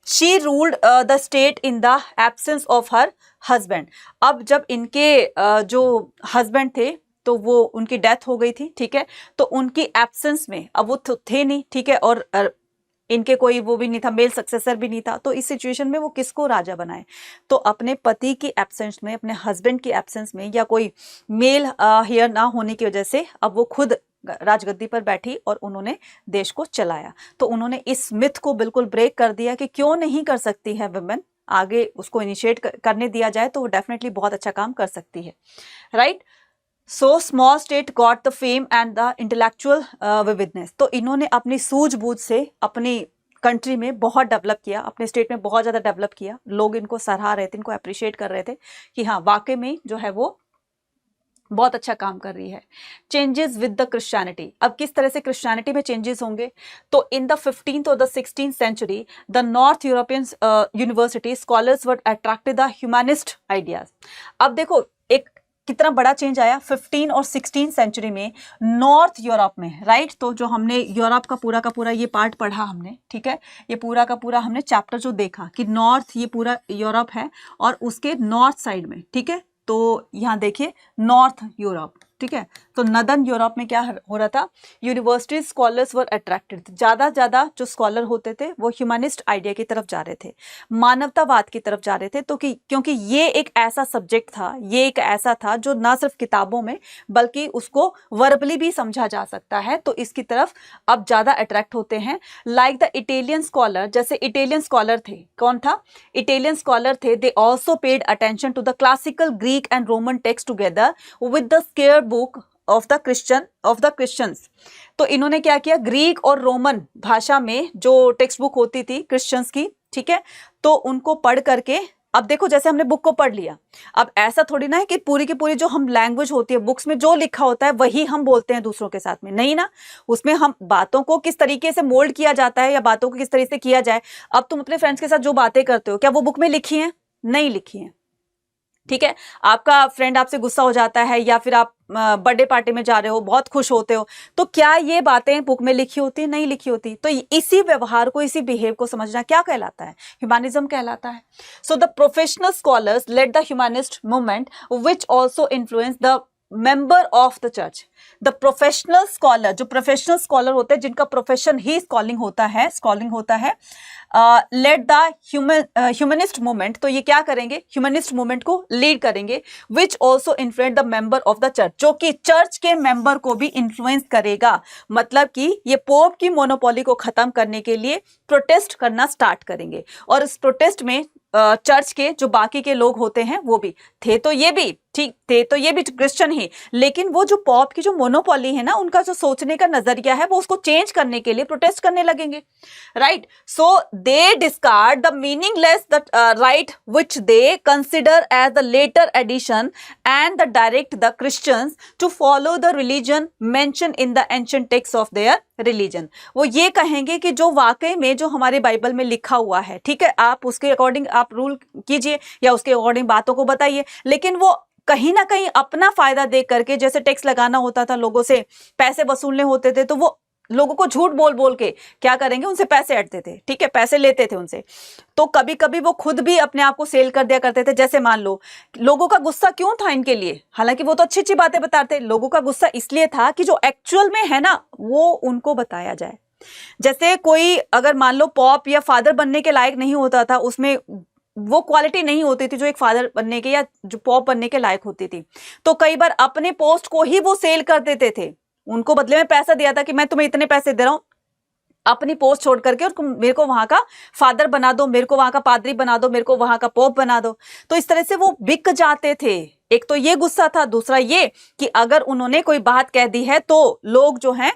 she ruled the state in the absence of her husband. अब जब इनके जो हस्बैंड थे तो वो उनकी डेथ हो गई थी, ठीक है, तो उनकी एब्सेंस में अब वो थे नहीं, ठीक है, और इनके कोई वो भी नहीं था, मेल सक्सेसर भी नहीं था, तो इस सिचुएशन में वो किसको राजा बनाए, तो अपने पति की एब्सेंस में, अपने हस्बैंड की एब्सेंस में या कोई मेल हेयर ना होने की वजह से अब वो खुद राजगद्दी पर बैठी और उन्होंने देश को चलाया। तो उन्होंने इस मिथ को बिल्कुल ब्रेक कर दिया कि क्यों नहीं कर सकती है वुमेन, आगे उसको इनिशिएट करने दिया जाए तो वो डेफिनेटली बहुत अच्छा काम कर सकती है, right. So small state got the fame and the intellectual vividness. तो इन्होंने अपनी सूझबूझ से अपनी कंट्री में बहुत डेवलप किया, अपने स्टेट में बहुत ज़्यादा डेवलप किया, लोग इनको सराह रहे थे, इनको अप्रिशिएट कर रहे थे कि हाँ वाकई में जो है वो बहुत अच्छा काम कर रही है। Changes with the Christianity. अब किस तरह से क्रिश्चियनिटी में चेंजेस होंगे, तो इन द 15th और the 16th century the north European university scholars were attracted the humanist ideas. अब देखो एक कितना बड़ा चेंज आया 15 और 16 सेंचुरी में नॉर्थ यूरोप में, राइट। तो जो हमने यूरोप का पूरा ये पार्ट पढ़ा हमने, ठीक है, ये पूरा का पूरा हमने चैप्टर जो देखा कि नॉर्थ ये पूरा यूरोप है और उसके नॉर्थ साइड में, ठीक है, तो यहाँ देखिए नॉर्थ यूरोप, ठीक है। तो नदन यूरोप में क्या हो रहा था, यूनिवर्सिटी स्कॉलर्स वर अट्रैक्टेड, ज्यादा जो स्कॉलर होते थे वो ह्यूमनिस्ट आइडिया की तरफ जा रहे थे, मानवतावाद की तरफ जा रहे थे। तो क्योंकि ये एक ऐसा सब्जेक्ट था, ये एक ऐसा था जो ना सिर्फ किताबों में बल्कि उसको वर्बली भी समझा जा सकता है, तो इसकी तरफ अब ज्यादा अट्रैक्ट होते हैं। लाइक द इटालियन स्कॉलर, जैसे इटालियन स्कॉलर थे, कौन था, इटालियन स्कॉलर थे, they also paid attention to the classical Greek and Roman text together with the scare book of the Christians. तो इन्होंने क्या किया, ग्रीक और रोमन भाषा में जो टेक्स्ट बुक होती थी क्रिश्चियंस की, ठीक है, तो उनको पढ़ करके, अब देखो जैसे हमने बुक को पढ़ लिया, अब ऐसा थोड़ी ना है कि पूरी की पूरी जो हम लैंग्वेज होती है बुक्स में जो लिखा होता है वही हम बोलते हैं दूसरों के साथ में, नहीं ना, उसमें हम बातों को किस तरीके से मोल्ड किया जाता है या बातों को किस तरीके से किया जाए। अब तुम अपने फ्रेंड्स के साथ जो बातें करते हो क्या वो बुक में लिखी हैं, नहीं लिखी हैं, ठीक है। आपका फ्रेंड आपसे गुस्सा हो जाता है या फिर आप बर्थडे पार्टी में जा रहे हो, बहुत खुश होते हो, तो क्या ये बातें बुक में लिखी होती, नहीं लिखी होती। तो इसी व्यवहार को, इसी बिहेव को समझना क्या कहलाता है, ह्यूमनिज्म कहलाता है। So the professional scholars led the humanist movement which also influence the member of the church. The professional scholar, जो प्रोफेशनल स्कॉलर होते हैं जिनका प्रोफेशन ही स्कॉलिंग होता है, लेड द ह्यूमनिस्ट मूवमेंट, तो ये क्या करेंगे, ह्यूमनिस्ट मूवमेंट को लीड करेंगे, विच also influence the member of the church, जो कि चर्च के मेंबर को भी इन्फ्लुएंस करेगा। मतलब कि ये पोप की मोनोपोली को खत्म करने के लिए प्रोटेस्ट करना स्टार्ट करेंगे, और इस प्रोटेस्ट में चर्च के जो बाकी के लोग होते हैं वो भी थे, तो ये भी ठीक थे, तो ये भी क्रिश्चियन ही, लेकिन वो जो पॉप की जो मोनोपोली है ना, उनका जो सोचने का नजरिया है वो उसको चेंज करने के लिए प्रोटेस्ट करने लगेंगे, right. So they discard the meaningless the rite which they consider as the later addition and the direct the Christians to follow the religion mention in the ancient text of their religion. वो ये कहेंगे कि जो वाकई में जो हमारे बाइबल में लिखा हुआ है, ठीक है, आप उसके अकॉर्डिंग आप रूल कीजिए या उसके अकॉर्डिंग बातों को बताइए, लेकिन वो कहीं ना कहीं अपना फायदा देख करके, जैसे टैक्स लगाना होता था, लोगों से पैसे वसूलने होते थे, तो वो लोगों को झूठ बोल बोल के क्या करेंगे, उनसे पैसे हटते थे, ठीक है, पैसे लेते थे उनसे। तो कभी कभी वो खुद भी अपने आप को सेल कर दिया करते थे। जैसे मान लो लोगों का गुस्सा क्यों था इनके लिए, हालांकि वो तो अच्छी अच्छी बातें बताते, लोगों का गुस्सा इसलिए था कि जो एक्चुअल में है ना वो उनको बताया जाए। जैसे कोई अगर मान लो पॉप या फादर बनने के लायक नहीं होता था, उसमें वो क्वालिटी नहीं होती थी जो एक फादर बनने के या जो पॉप बनने के लायक होती थी, तो कई बार अपने पोस्ट को ही वो सेल कर देते थे। उनको बदले में पैसा दिया था कि मैं तुम्हें इतने पैसे दे रहा हूं, अपनी पोस्ट छोड़ करके और मेरे को वहां का फादर बना दो, मेरे को वहां का पादरी बना दो, मेरे को वहां का पोप बना दो। तो इस तरह से वो बिक जाते थे। एक तो ये गुस्सा था, दूसरा ये कि अगर उन्होंने कोई बात कह दी है तो लोग जो हैं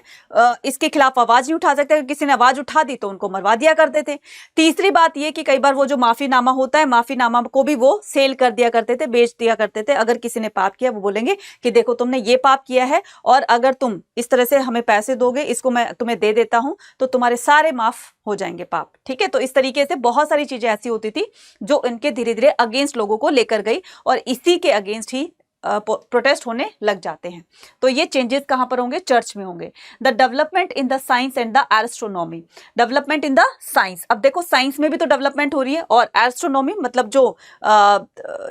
इसके खिलाफ आवाज नहीं उठा सकते, अगर किसी ने आवाज उठा दी तो उनको मरवा दिया करते थे। तीसरी बात ये कि कई बार वो जो माफीनामा होता है, माफीनामा को भी वो सेल कर दिया करते थे, बेच दिया करते थे। अगर किसी ने पाप किया वो बोलेंगे कि देखो तुमने ये पाप किया है और अगर तुम इस तरह से हमें पैसे दोगे, इसको मैं तुम्हें दे देता हूं, तो तुम्हारे सारे माफ हो जाएंगे पाप, ठीक है। तो इस तरीके से बहुत सारी चीजें ऐसी होती थी जो इनके धीरे धीरे अगेंस्ट लोगों को लेकर गई और इसी के अगेंस्ट ही प्रोटेस्ट होने लग जाते हैं। तो ये चेंजेस कहां पर होंगे, चर्च में होंगे। The development in the science and the astronomy, development in the science. अब देखो साइंस में भी तो डेवलपमेंट हो रही है, और एस्ट्रोनॉमी मतलब जो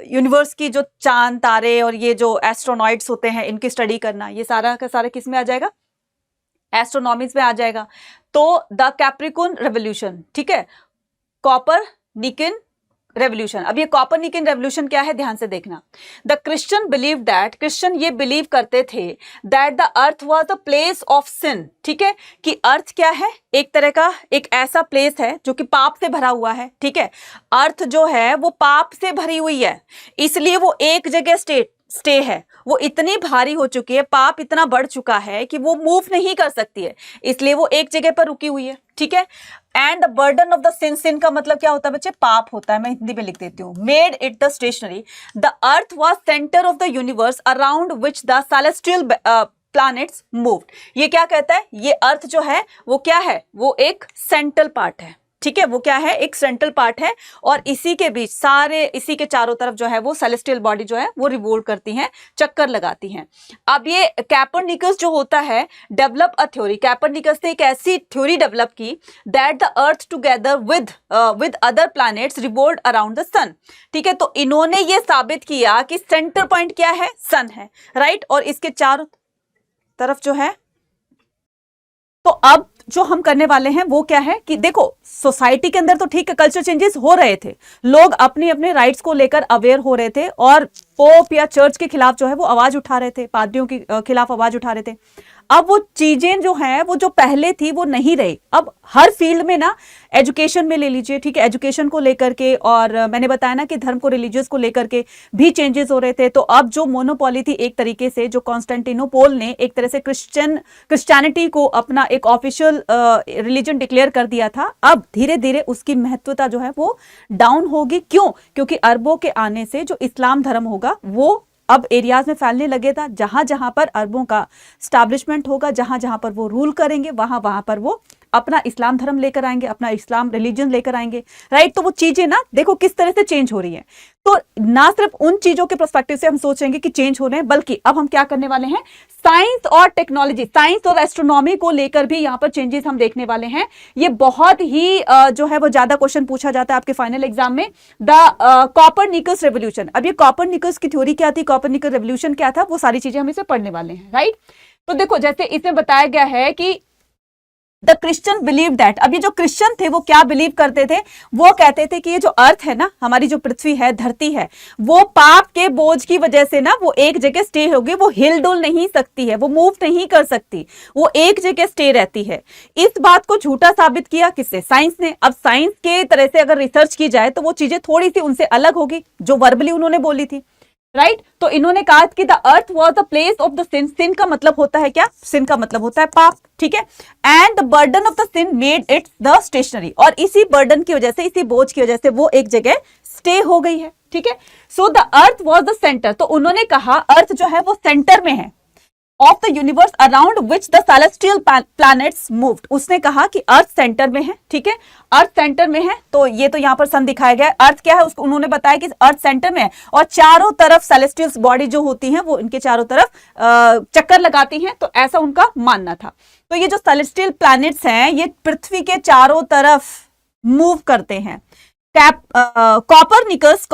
यूनिवर्स की जो चांद तारे और ये जो एस्ट्रोनॉइड्स होते हैं इनकी स्टडी करना, ये सारा का सारा किस में आ जाएगा, एस्ट्रोनॉमिक्स में आ जाएगा। तो द कैप्रिकॉर्न रेवोल्यूशन, ठीक है, कॉपरनिकन रेवोल्यूशन। अब ये कॉपरनिकन रेवोल्यूशन क्या है, ध्यान से देखना। The Christian believe that, Christian ये बिलीव करते थे that the earth was the place of sin, ठीक है, कि अर्थ क्या है, एक तरह का एक ऐसा प्लेस है जो कि पाप से भरा हुआ है, ठीक है। अर्थ जो है वो पाप से भरी हुई है, इसलिए वो एक जगह स्टे है, वो इतनी भारी हो चुकी है, पाप इतना बढ़ चुका है कि वो मूव नहीं कर सकती है, इसलिए वो एक जगह पर रुकी हुई है, ठीक है। And the burden of the sin, sin का मतलब क्या होता है बच्चे, पाप होता है, मैं हिंदी में लिख देती हूँ। Made it the stationary, the earth was centre of the universe around which the celestial planets moved. ये क्या कहता है, ये अर्थ जो है वो क्या है, वो एक सेंट्रल पार्ट है, ठीक है, वो क्या है, एक सेंट्रल पार्ट है और इसी के बीच सारे, इसी के चारों तरफ जो है वो सेलेस्टियल बॉडी जो है वो रिवॉल्व करती हैं, चक्कर लगाती हैं। अब ये कैपर्निकस जो होता है डेवलप अ थ्योरी, कैपर्निकस ने एक ऐसी थ्योरी डेवलप की that the earth together with other planets revolve around the sun. ठीक है, तो इन्होंने ये साबित किया कि सेंटर पॉइंट क्या है, सन है, राइट, और इसके चारों तरफ जो है। तो अब जो हम करने वाले हैं वो क्या है कि देखो, सोसाइटी के अंदर तो ठीक है कल्चर चेंजेस हो रहे थे, लोग अपने अपने राइट्स को लेकर अवेयर हो रहे थे और पोप या चर्च के खिलाफ जो है वो आवाज उठा रहे थे, पादरियों के खिलाफ आवाज उठा रहे थे। अब वो चीजें जो हैं वो जो पहले थी वो नहीं रही। अब हर फील्ड में ना, एजुकेशन में ले लीजिए, ठीक है, एजुकेशन को लेकर के, और मैंने बताया ना कि धर्म को, रिलीजियस को लेकर के भी चेंजेस हो रहे थे। तो अब जो मोनोपोली थी एक तरीके से, जो कॉन्स्टेंटिनोपोल ने एक तरह से क्रिश्चियनिटी को अपना एक ऑफिशियल रिलीजन डिक्लेयर कर दिया था, अब धीरे धीरे उसकी महत्वता जो है वो डाउन होगी। क्यों? क्योंकि अरबों के आने से जो इस्लाम धर्म होगा वो अब एरियाज में फैलने लगे था। जहां जहां पर अरबों का स्टैब्लिशमेंट होगा, जहां जहां पर वो रूल करेंगे, वहां वहां पर वो अपना इस्लाम धर्म लेकर आएंगे, अपना इस्लाम रिलीजन लेकर आएंगे, राइट। तो वो चीजें ना देखो किस तरह से चेंज हो रही है। तो ना सिर्फ उन चीजों के पर्सपेक्टिव से हम सोचेंगे कि चेंज हो रहे हैं, बल्कि अब हम क्या करने वाले हैं, साइंस और टेक्नोलॉजी, साइंस और एस्ट्रोनॉमी को लेकर भी यहाँ पर चेंजेस हम देखने वाले हैं। ये बहुत ही जो है वो ज्यादा क्वेश्चन पूछा जाता है आपके फाइनल एग्जाम में। द कॉपरनिकस रेवोल्यूशन, अब ये कॉपरनिकस की थ्योरी क्या थी, कॉपरनिकस रेवोल्यूशन क्या था, वो सारी चीजें हम इसे पढ़ने वाले हैं, राइट। तो देखो जैसे इसमें बताया गया है कि द क्रिश्चियन बिलीव दैट, अब ये जो क्रिश्चियन थे वो क्या बिलीव करते थे, वो कहते थे कि ये जो अर्थ है ना, हमारी जो पृथ्वी है, धरती है, वो पाप के बोझ की वजह से ना वो एक जगह स्टे होगी, वो हिल डुल नहीं सकती है, वो मूव नहीं कर सकती, वो एक जगह स्टे रहती है। इस बात को झूठा साबित किया किससे, साइंस ने। अब साइंस के तरह से अगर रिसर्च की जाए तो वो चीजें थोड़ी सी उनसे अलग होगी जो वर्बली उन्होंने बोली थी, राइट। तो इन्होंने कहा कि the earth was the place of the sin, sin का मतलब होता है क्या, सिन का मतलब होता है पाप, ठीक है, and the burden of the sin made it the stationary, और इसी बर्डन की वजह से, इसी बोझ की वजह से वो एक जगह स्टे हो गई है, ठीक है। So the earth was the centre, तो उन्होंने कहा अर्थ जो है वो सेंटर में है, of the universe around which the celestial planets moved, उसने कहा कि अर्थ सेंटर में है, ठीक है, अर्थ सेंटर में है। तो ये तो यहाँ पर सन दिखाया गया है, अर्थ क्या है उसको उन्होंने बताया कि अर्थ सेंटर में है और चारों तरफ सेलेस्टियल बॉडी जो होती हैं वो इनके चारों तरफ चक्कर लगाती हैं, तो ऐसा उनका मानना था। तो ये जो सेलेस्टियल प्लैनेट्स हैं ये पृथ्वी के चारों तरफ मूव करते हैं। Copernicus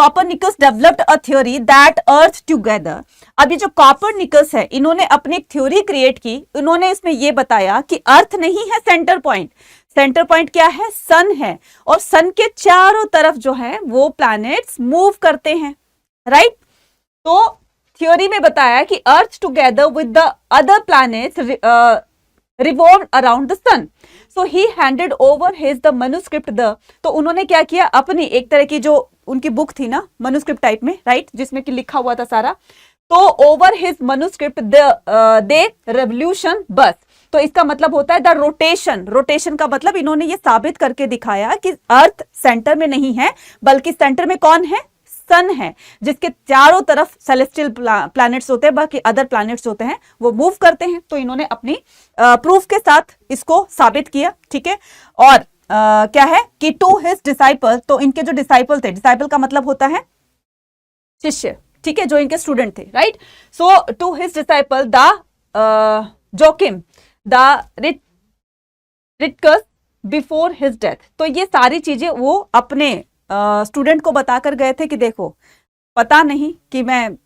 developed a theory that earth together, अब ये जो कॉपरनिकस है इन्होंने अपनी एक थ्योरी क्रिएट की, इन्होंने इसमें ये बताया कि अर्थ नहीं है सेंटर पॉइंट, सेंटर पॉइंट क्या है, सन है, और सन के चारों तरफ जो है वो प्लैनेट्स मूव करते हैं, राइट। तो थ्योरी में बताया कि earth together with the other planets revolved around the sun, so he handed over his the manuscript the, तो उन्होंने क्या किया, अपनी एक तरह की जो उनकी बुक थी ना manuscript टाइप में, राइट, जिसमें कि लिखा हुआ था सारा, तो over his manuscript the revolution बस, तो इसका मतलब होता है द रोटेशन, रोटेशन का मतलब इन्होंने ये साबित करके दिखाया कि अर्थ सेंटर में नहीं है, बल्कि सेंटर में कौन है, सन है, जिसके चारों तरफ सेलेस्टियल प्लैनेट्स होते हैं, बाकी अदर प्लैनेट्स होते हैं वो मूव करते हैं। तो इन्होंने अपनी प्रूफ के साथ इसको साबित किया, ठीक है। और क्या है कि टू हिज डिसाइपल, तो इनके जो डिसाइपल थे, डिसाइपल का मतलब होता है शिष्य, ठीक है, जो इनके स्टूडेंट थे, right. So to his disciple the Joachim the Rheticus before his death, तो ये सारी चीजें वो अपने स्टूडेंट को बताकर गए थे कि देखो पता नहीं कि मैं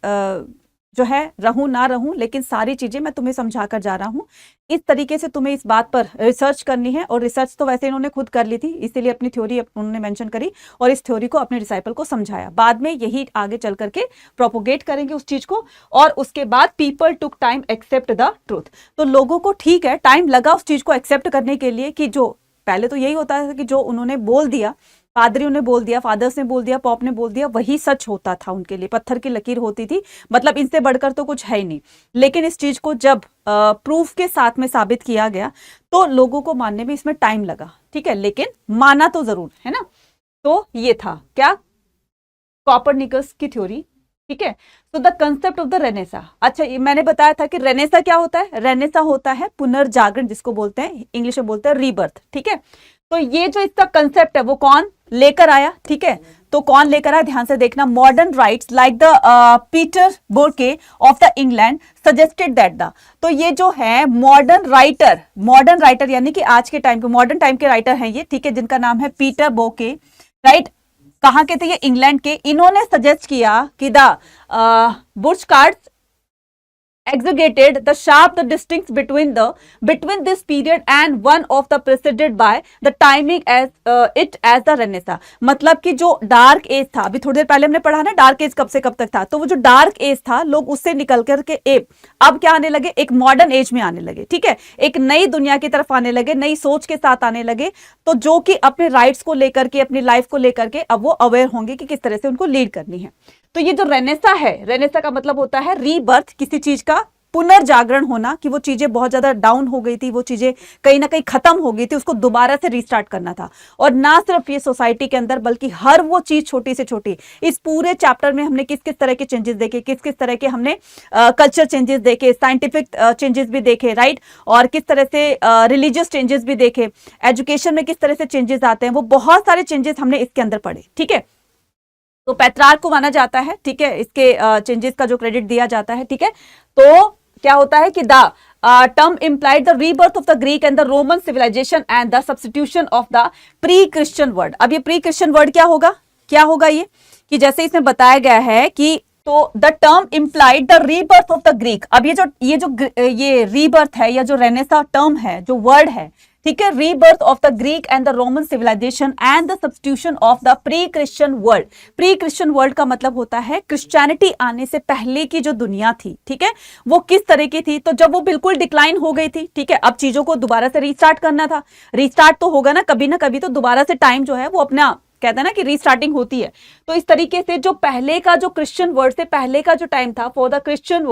जो है रहूं ना रहूं, लेकिन सारी चीजें मैं तुम्हें समझा कर जा रहा हूं। इस तरीके से तुम्हें इस बात पर रिसर्च करनी है, और रिसर्च तो वैसे इन्होंने खुद कर ली थी, इसीलिए अपनी थ्योरी उन्होंने मेंशन करी और इस थ्योरी को अपने डिसाइपल को समझाया। बाद में यही आगे चल करके प्रोपोगेट करेंगे उस चीज को, और उसके बाद people took time accept the truth, तो लोगों को ठीक है टाइम लगा उस चीज को एक्सेप्ट करने के लिए, कि जो पहले तो यही होता है कि जो उन्होंने बोल दिया, पादरियों ने बोल दिया, फादर्स ने बोल दिया, पॉप ने बोल दिया, वही सच होता था उनके लिए, पत्थर की लकीर होती थी, मतलब इनसे बढ़कर तो कुछ है ही नहीं। लेकिन इस चीज को जब प्रूफ के साथ में साबित किया गया तो लोगों को मानने में इसमें टाइम लगा, ठीक है, लेकिन माना तो जरूर है ना। तो ये था क्या, कॉपरनिकस की थ्योरी, ठीक है। तो the concept of the Renaissance, अच्छा ये मैंने बताया था कि रेनेसा क्या होता है, रेनेसा होता है पुनर्जागरण, जिसको बोलते हैं इंग्लिश में बोलते हैं रीबर्थ, ठीक है। तो ये जो इसका कंसेप्ट है वो कौन लेकर आया, ठीक है, तो कौन लेकर आया, ध्यान से देखना। Modern writers like the Peter Burke of the England suggested that the, तो ये जो है मॉडर्न राइटर यानी कि आज के टाइम के मॉडर्न टाइम के राइटर हैं ये, ठीक है, जिनका नाम है पीटर बोर्के, राइट, कहां के थे ये, इंग्लैंड के। इन्होंने सजेस्ट किया कि the बुर्चकार्ड्स exegeted the sharp the distinct between this period and one of the preceded by the timing as it as the Renaissance, मतलब कि जो डार्क एज था, अभी थोड़ी देर पहले हमने पढ़ा ना डार्क एज कब से कब तक था, तो वो जो डार्क एज था लोग उससे निकल करके अब क्या आने लगे, एक मॉडर्न एज में आने लगे, ठीक है, एक नई दुनिया की तरफ आने लगे, नई सोच के साथ आने लगे, तो जो कि अपने राइट्स को लेकर के, अपनी लाइफ को लेकर के अब वो अवेयर होंगे कि किस तरह से उनको लीड करनी है। तो ये जो रेनेसा है, रेनेसा का मतलब होता है रीबर्थ, किसी चीज का पुनर्जागरण होना, कि वो चीजें बहुत ज्यादा डाउन हो गई थी, वो चीजें कहीं ना कहीं खत्म हो गई थी, उसको दोबारा से रीस्टार्ट करना था। और ना सिर्फ ये सोसाइटी के अंदर बल्कि हर वो चीज छोटी से छोटी, इस पूरे चैप्टर में हमने किस किस तरह के चेंजेस देखे, किस किस तरह के हमने कल्चर चेंजेस देखे, साइंटिफिक चेंजेस भी देखे, राइट, और किस तरह से रिलीजियस चेंजेस भी देखे, एजुकेशन में किस तरह से चेंजेस आते हैं, वो बहुत सारे चेंजेस हमने इसके अंदर पढ़े, ठीक है। तो पेट्रार्क को माना जाता है, ठीक है, इसके चेंजेस का जो क्रेडिट दिया जाता है, ठीक है। तो क्या होता है कि the term implied the rebirth of the Greek and the Roman civilisation and the substitution of the pre Christian word. अब ये प्री क्रिश्चियन वर्ड क्या होगा ये, कि जैसे इसमें बताया गया है कि तो the term implied the rebirth of the Greek. अब ये रीबर्थ है या जो रेनेसा टर्म है, जो वर्ड है, ठीक है, rebirth of the Greek and the Roman civilisation and the substitution of the pre Christian world. Pre Christian world का मतलब होता है क्रिश्चियनिटी आने से पहले की जो दुनिया थी, ठीक है, वो किस तरह की थी। तो जब वो बिल्कुल डिक्लाइन हो गई थी, ठीक है, अब चीजों को दोबारा से रीस्टार्ट करना था। रीस्टार्ट तो होगा ना कभी तो दोबारा से टाइम जो है वो अपना कहते हैं ना कि रीस्टार्टिंग होती है। तो इस तरीके से जो पहले का जो क्रिश्चियन वर्ड से पहले का जो टाइम था for the Christian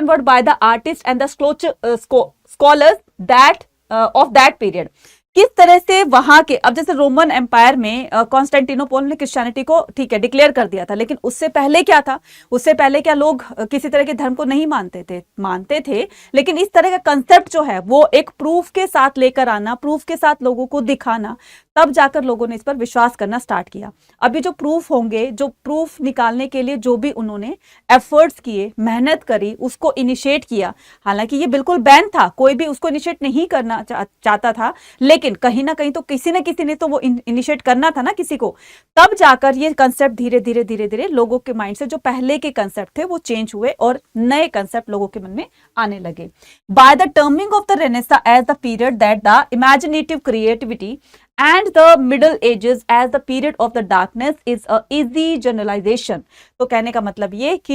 word by the artist and the scholars that of that period, किस तरह से वहां के, अब जैसे रोमन एम्पायर में कॉन्स्टेंटिनोपल ने क्रिश्चियनिटी को, ठीक है, डिक्लेयर कर दिया था, लेकिन उससे पहले क्या था, उससे पहले क्या लोग किसी तरह के धर्म को नहीं मानते थे, लेकिन इस तरह का कंसेप्ट जो है वो एक प्रूफ के साथ लेकर आना, प्रूफ के साथ लोगों को दिखाना, तब जाकर लोगों ने इस पर विश्वास करना स्टार्ट किया। अभी जो प्रूफ होंगे, जो प्रूफ निकालने के लिए जो भी उन्होंने एफर्ट्स किए, मेहनत करी, उसको इनिशिएट किया, हालांकि ये बिल्कुल बैन था, कोई भी उसको इनिशिएट नहीं करना चाहता था, लेकिन कहीं ना कहीं तो किसी न किसी ने तो वो इनिशिएट करना था ना किसी को, तब जाकर ये कंसेप्ट धीरे धीरे लोगों के माइंड से जो पहले के कंसेप्ट थे वो चेंज हुए और नए कंसेप्ट लोगों के मन में आने लगे। By the terming of the Renaissance as the period that the imaginative creativity and the middle ages as the period of the darkness is a easy generalization। तो कहने का मतलब ये कि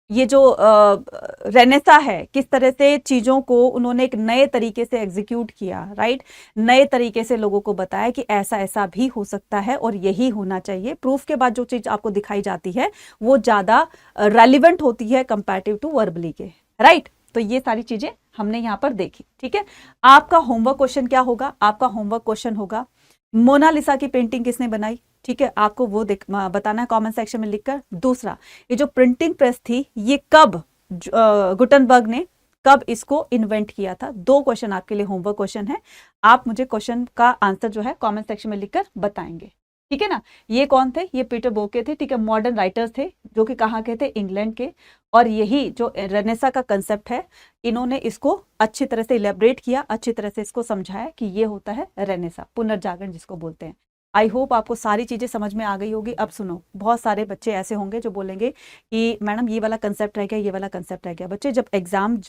ये जो रेनेसा है, किस तरह से चीजों को उन्होंने एक नए तरीके से एग्जीक्यूट किया, राइट, नए तरीके से लोगों को बताया कि ऐसा ऐसा भी हो सकता है और यही होना चाहिए। प्रूफ के बाद जो चीज आपको दिखाई जाती है वो ज्यादा रेलिवेंट होती है कंपैरेटिव टू वर्बली के, राइट। तो ये सारी चीजें हमने यहाँ पर देखी, ठीक है। आपका होमवर्क क्वेश्चन क्या होगा, आपका होमवर्क क्वेश्चन होगा मोनालिसा की पेंटिंग किसने बनाई, ठीक है, आपको वो बताना है कमेंट सेक्शन में लिखकर। दूसरा, ये जो प्रिंटिंग प्रेस थी ये कब गुटनबर्ग ने कब इसको इन्वेंट किया था। 2 क्वेश्चन आपके लिए होमवर्क क्वेश्चन है, आप मुझे क्वेश्चन का आंसर जो है कमेंट सेक्शन में लिखकर बताएंगे, ठीक है ना। ये कौन थे, ये पीटर बोके थे, ठीक है, मॉडर्न राइटर्स थे जो कि कहाँ के थे, इंग्लैंड के। और यही जो रेनेसा का कंसेप्ट है, इन्होंने इसको अच्छी तरह से इलेबरेट किया, अच्छी तरह से इसको समझाया कि ये होता है रेनेसा, पुनर्जागरण जिसको बोलते हैं। आई होप आपको सारी चीजें समझ में आ गई होगी। अब सुनो, बहुत सारे बच्चे ऐसे होंगे जो बोलेंगे कि मैडम ये वाला कंसेप्ट रह गया, ये वाला कंसेप्ट रह गया। बच्चे जब एग्जाम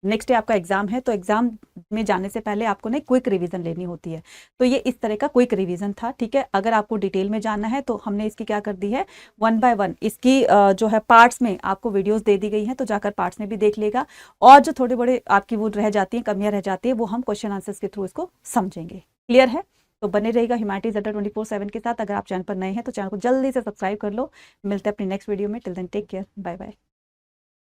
नेक्स्ट डे आपका एग्जाम है तो एग्जाम में जाने से पहले आपको ना क्विक रिवीजन लेनी होती है, तो ये इस तरह का क्विक रिवीजन था, ठीक है। अगर आपको डिटेल में जानना है तो हमने इसकी क्या कर दी है, 1 बाय 1 इसकी जो है पार्ट्स में आपको वीडियोस दे दी गई हैं, तो जाकर पार्ट्स में भी देख लेगा। और जो थोड़े बड़े आपकी वो रह जाती हैं, कमियां रह जाती है, वो हम क्वेश्चन आंसर्स के थ्रू इसको समझेंगे। क्लियर है? तो बने रहेगा ह्यूमैनिटीज अड्डा 24/7 के साथ। अगर आप चैनल पर नए हैं तो चैनल को जल्दी से सब्सक्राइब कर लो। मिलते हैं अपनी नेक्स्ट वीडियो में। Till then take care, bye bye.